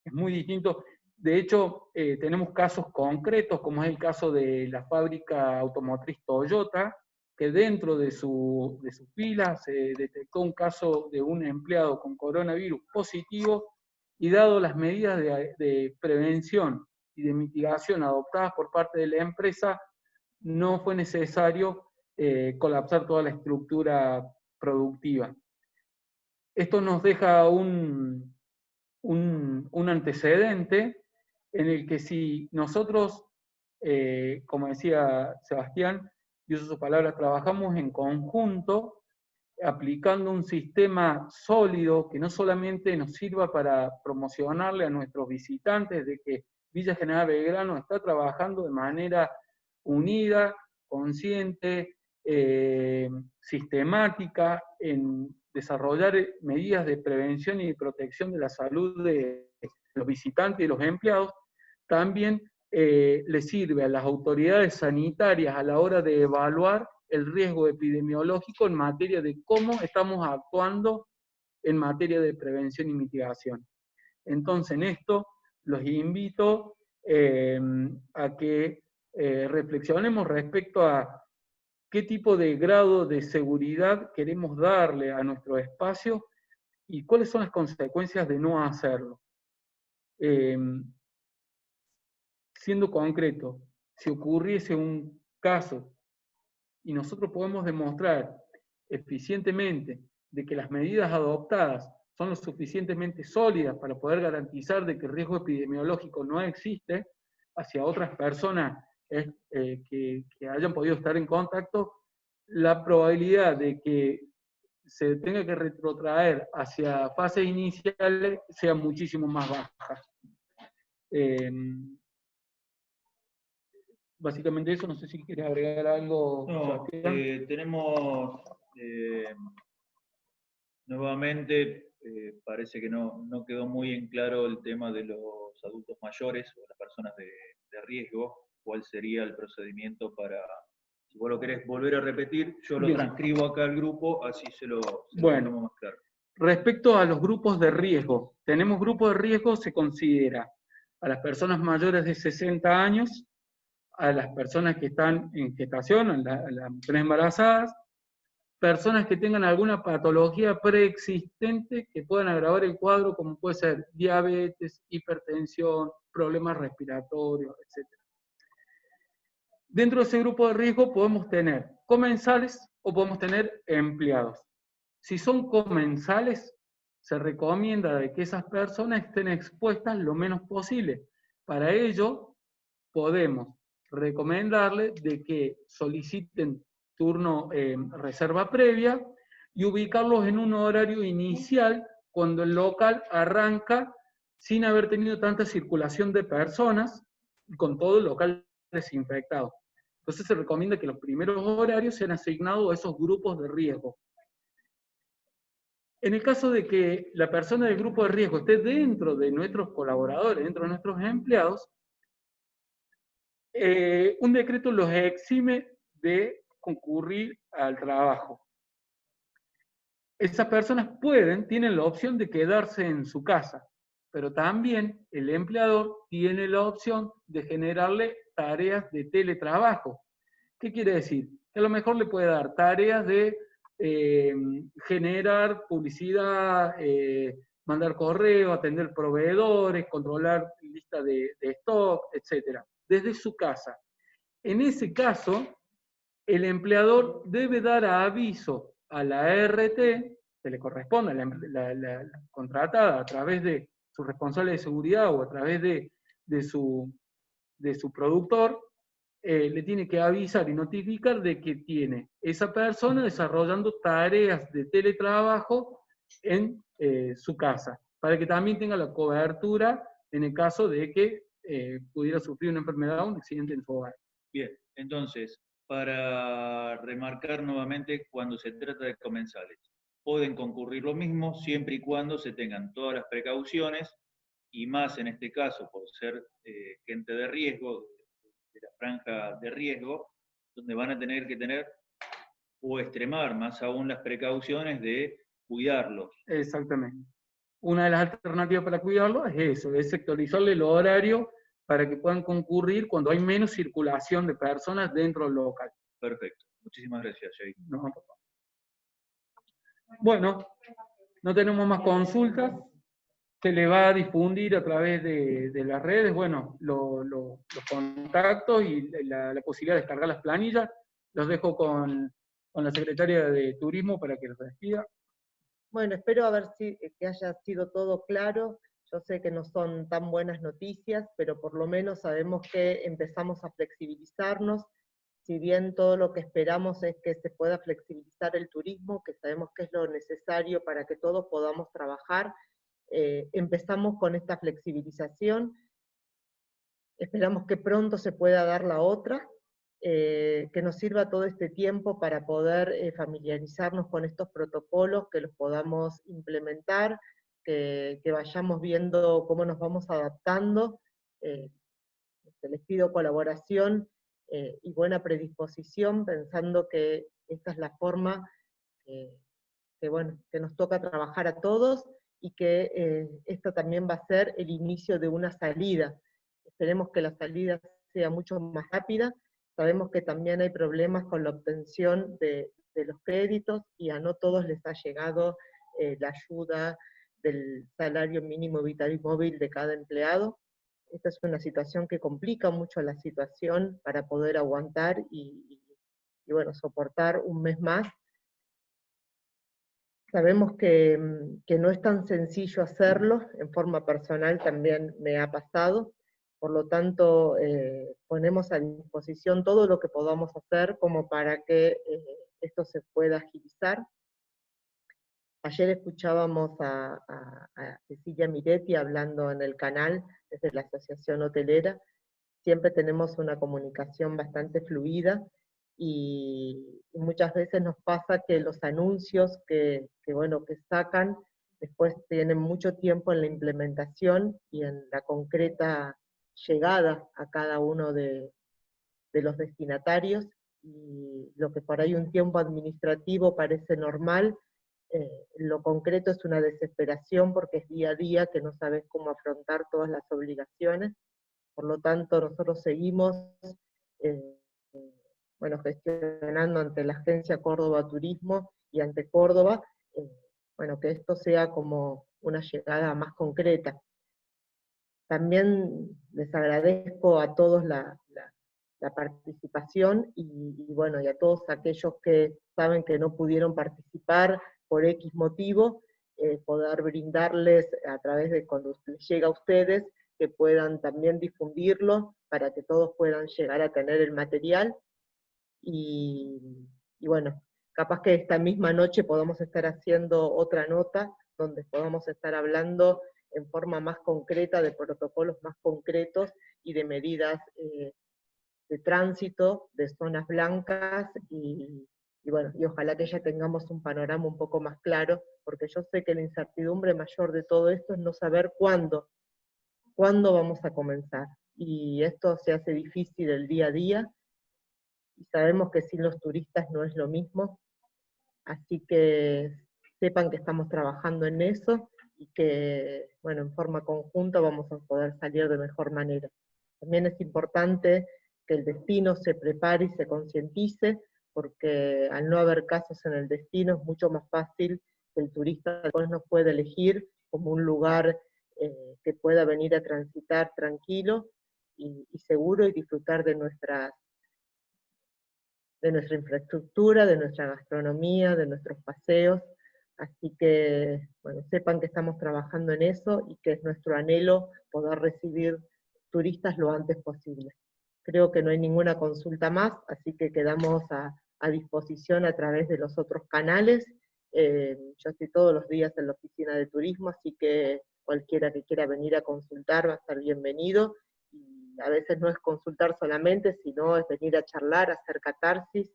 Es muy distinto. De hecho, tenemos casos concretos, como es el caso de la fábrica automotriz Toyota, que dentro de sus filas se detectó un caso de un empleado con coronavirus positivo, y dado las medidas de prevención y de mitigación adoptadas por parte de la empresa, no fue necesario colapsar toda la estructura productiva. Esto nos deja un antecedente en el que si nosotros, como decía Sebastián, y uso sus palabras, trabajamos en conjunto, aplicando un sistema sólido que no solamente nos sirva para promocionarle a nuestros visitantes de que Villa General Belgrano está trabajando de manera unida, consciente, sistemática en desarrollar medidas de prevención y protección de la salud de los visitantes y los empleados, también le sirve a las autoridades sanitarias a la hora de evaluar el riesgo epidemiológico en materia de cómo estamos actuando en materia de prevención y mitigación. Entonces, en esto los invito a que reflexionemos respecto a qué tipo de grado de seguridad queremos darle a nuestro espacio y cuáles son las consecuencias de no hacerlo. Siendo concreto, si ocurriese un caso y nosotros podemos demostrar eficientemente de que las medidas adoptadas son lo suficientemente sólidas para poder garantizar de que el riesgo epidemiológico no existe hacia otras personas que hayan podido estar en contacto, la probabilidad de que se tenga que retrotraer hacia fases iniciales sea muchísimo más baja. Básicamente eso, no sé si quieres agregar algo. No, tenemos nuevamente, parece que no quedó muy en claro el tema de los adultos mayores o las personas de riesgo. ¿Cuál sería el procedimiento para, si vos lo querés volver a repetir, yo lo transcribo acá al grupo, así se lo tenemos más claro? Respecto a los grupos de riesgo, tenemos grupos de riesgo, se considera a las personas mayores de 60 años, a las personas que están en gestación, a las mujeres embarazadas, personas que tengan alguna patología preexistente que puedan agravar el cuadro, como puede ser diabetes, hipertensión, problemas respiratorios, etc. Dentro de ese grupo de riesgo podemos tener comensales o podemos tener empleados. Si son comensales, se recomienda de que esas personas estén expuestas lo menos posible. Para ello, podemos recomendarles de que soliciten turno reserva previa y ubicarlos en un horario inicial cuando el local arranca sin haber tenido tanta circulación de personas y con todo el local desinfectado. Entonces se recomienda que los primeros horarios sean asignados a esos grupos de riesgo. En el caso de que la persona del grupo de riesgo esté dentro de nuestros colaboradores, dentro de nuestros empleados, un decreto los exime de concurrir al trabajo. Esas personas tienen la opción de quedarse en su casa, pero también el empleador tiene la opción de generarle tareas de teletrabajo. ¿Qué quiere decir? Que a lo mejor le puede dar tareas de generar publicidad, mandar correo, atender proveedores, controlar lista de stock, etc. Desde su casa. En ese caso, el empleador debe dar aviso a la ART, que le corresponde a la contratada a través de su responsable de seguridad o a través de su productor, le tiene que avisar y notificar de que tiene esa persona desarrollando tareas de teletrabajo en su casa, para que también tenga la cobertura en el caso de que pudiera sufrir una enfermedad o un accidente en su hogar. Bien, entonces, para remarcar nuevamente, cuando se trata de comensales, pueden concurrir lo mismo siempre y cuando se tengan todas las precauciones, y más en este caso por ser gente de riesgo, de la franja de riesgo, donde van a tener que tener o extremar más aún las precauciones de cuidarlos. Exactamente. Una de las alternativas para cuidarlos es eso, es sectorizarle el horario para que puedan concurrir cuando hay menos circulación de personas dentro del local. Perfecto. Muchísimas gracias, Jay. No. Bueno, no tenemos más consultas. Se le va a difundir a través de las redes, bueno, los contactos y la posibilidad de descargar las planillas. Los dejo con con la secretaria de Turismo para que los despida. Bueno, espero a ver si que haya sido todo claro. Yo sé que no son tan buenas noticias, pero por lo menos sabemos que empezamos a flexibilizarnos. Si bien todo lo que esperamos es que se pueda flexibilizar el turismo, que sabemos que es lo necesario para que todos podamos trabajar, empezamos con esta flexibilización. Esperamos que pronto se pueda dar la otra, que nos sirva todo este tiempo para poder familiarizarnos con estos protocolos, que los podamos implementar, que vayamos viendo cómo nos vamos adaptando. Les pido colaboración y buena predisposición, pensando que esta es la forma bueno, que nos toca trabajar a todos, y que esta también va a ser el inicio de una salida. Esperemos que la salida sea mucho más rápida. Sabemos que también hay problemas con la obtención de los créditos, y a no todos les ha llegado la ayuda del salario mínimo vital y móvil de cada empleado. Esta es una situación que complica mucho la situación para poder aguantar y bueno, soportar un mes más. Sabemos que no es tan sencillo hacerlo, en forma personal también me ha pasado, por lo tanto ponemos a disposición todo lo que podamos hacer como para que esto se pueda agilizar. Ayer escuchábamos a Cecilia Miretti hablando en el canal desde la Asociación Hotelera. Siempre tenemos una comunicación bastante fluida, y muchas veces nos pasa que los anuncios que sacan después tienen mucho tiempo en la implementación y en la concreta llegada a cada uno de los destinatarios, y lo que por ahí un tiempo administrativo parece normal, lo concreto es una desesperación, porque es día a día que no sabes cómo afrontar todas las obligaciones. Por lo tanto, nosotros seguimos gestionando ante la Agencia Córdoba Turismo y ante Córdoba, que esto sea como una llegada más concreta. También les agradezco a todos la participación, y a todos aquellos que saben que no pudieron participar por X motivo, poder brindarles a través de cuando les llega a ustedes, que puedan también difundirlo para que todos puedan llegar a tener el material. Y bueno, capaz que esta misma noche podamos estar haciendo otra nota donde podamos estar hablando en forma más concreta de protocolos más concretos y de medidas de tránsito, de zonas blancas, y ojalá que ya tengamos un panorama un poco más claro, porque yo sé que la incertidumbre mayor de todo esto es no saber cuándo vamos a comenzar. Y esto se hace difícil el día a día, y sabemos que sin los turistas no es lo mismo, así que sepan que estamos trabajando en eso, y que, en forma conjunta vamos a poder salir de mejor manera. También es importante que el destino se prepare y se concientice, porque al no haber casos en el destino es mucho más fácil que el turista después nos pueda elegir como un lugar que pueda venir a transitar tranquilo y seguro, y disfrutar de nuestra infraestructura, de nuestra gastronomía, de nuestros paseos. Así que, sepan que estamos trabajando en eso, y que es nuestro anhelo poder recibir turistas lo antes posible. Creo que no hay ninguna consulta más, así que quedamos a disposición a través de los otros canales. Yo estoy todos los días en la oficina de turismo, así que cualquiera que quiera venir a consultar va a estar bienvenido. Y a veces no es consultar solamente, sino es venir a charlar, a hacer catarsis.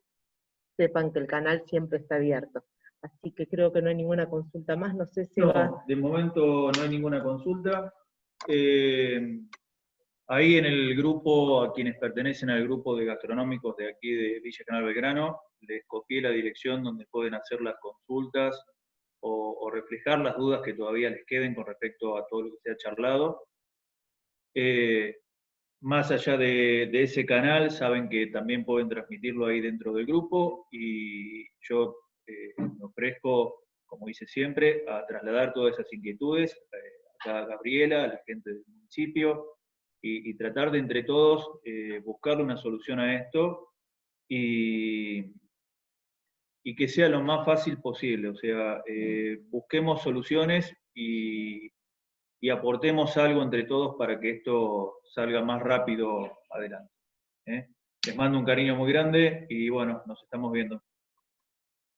Sepan que el canal siempre está abierto. Así que creo que no hay ninguna consulta más. No sé si No, de momento no hay ninguna consulta. Ahí en el grupo, a quienes pertenecen al grupo de gastronómicos de aquí de Villa General Belgrano, les copié la dirección donde pueden hacer las consultas o reflejar las dudas que todavía les queden con respecto a todo lo que se ha charlado. Más allá de ese canal, saben que también pueden transmitirlo ahí dentro del grupo, y yo me ofrezco, como hice siempre, a trasladar todas esas inquietudes a Gabriela, a la gente del municipio, y tratar de entre todos buscarle una solución a esto, y que sea lo más fácil posible. O sea, busquemos soluciones y aportemos algo entre todos para que esto salga más rápido adelante. Les mando un cariño muy grande y bueno, nos estamos viendo.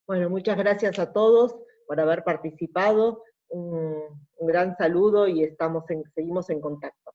Bueno, muchas gracias a todos por haber participado, un gran saludo y seguimos en contacto.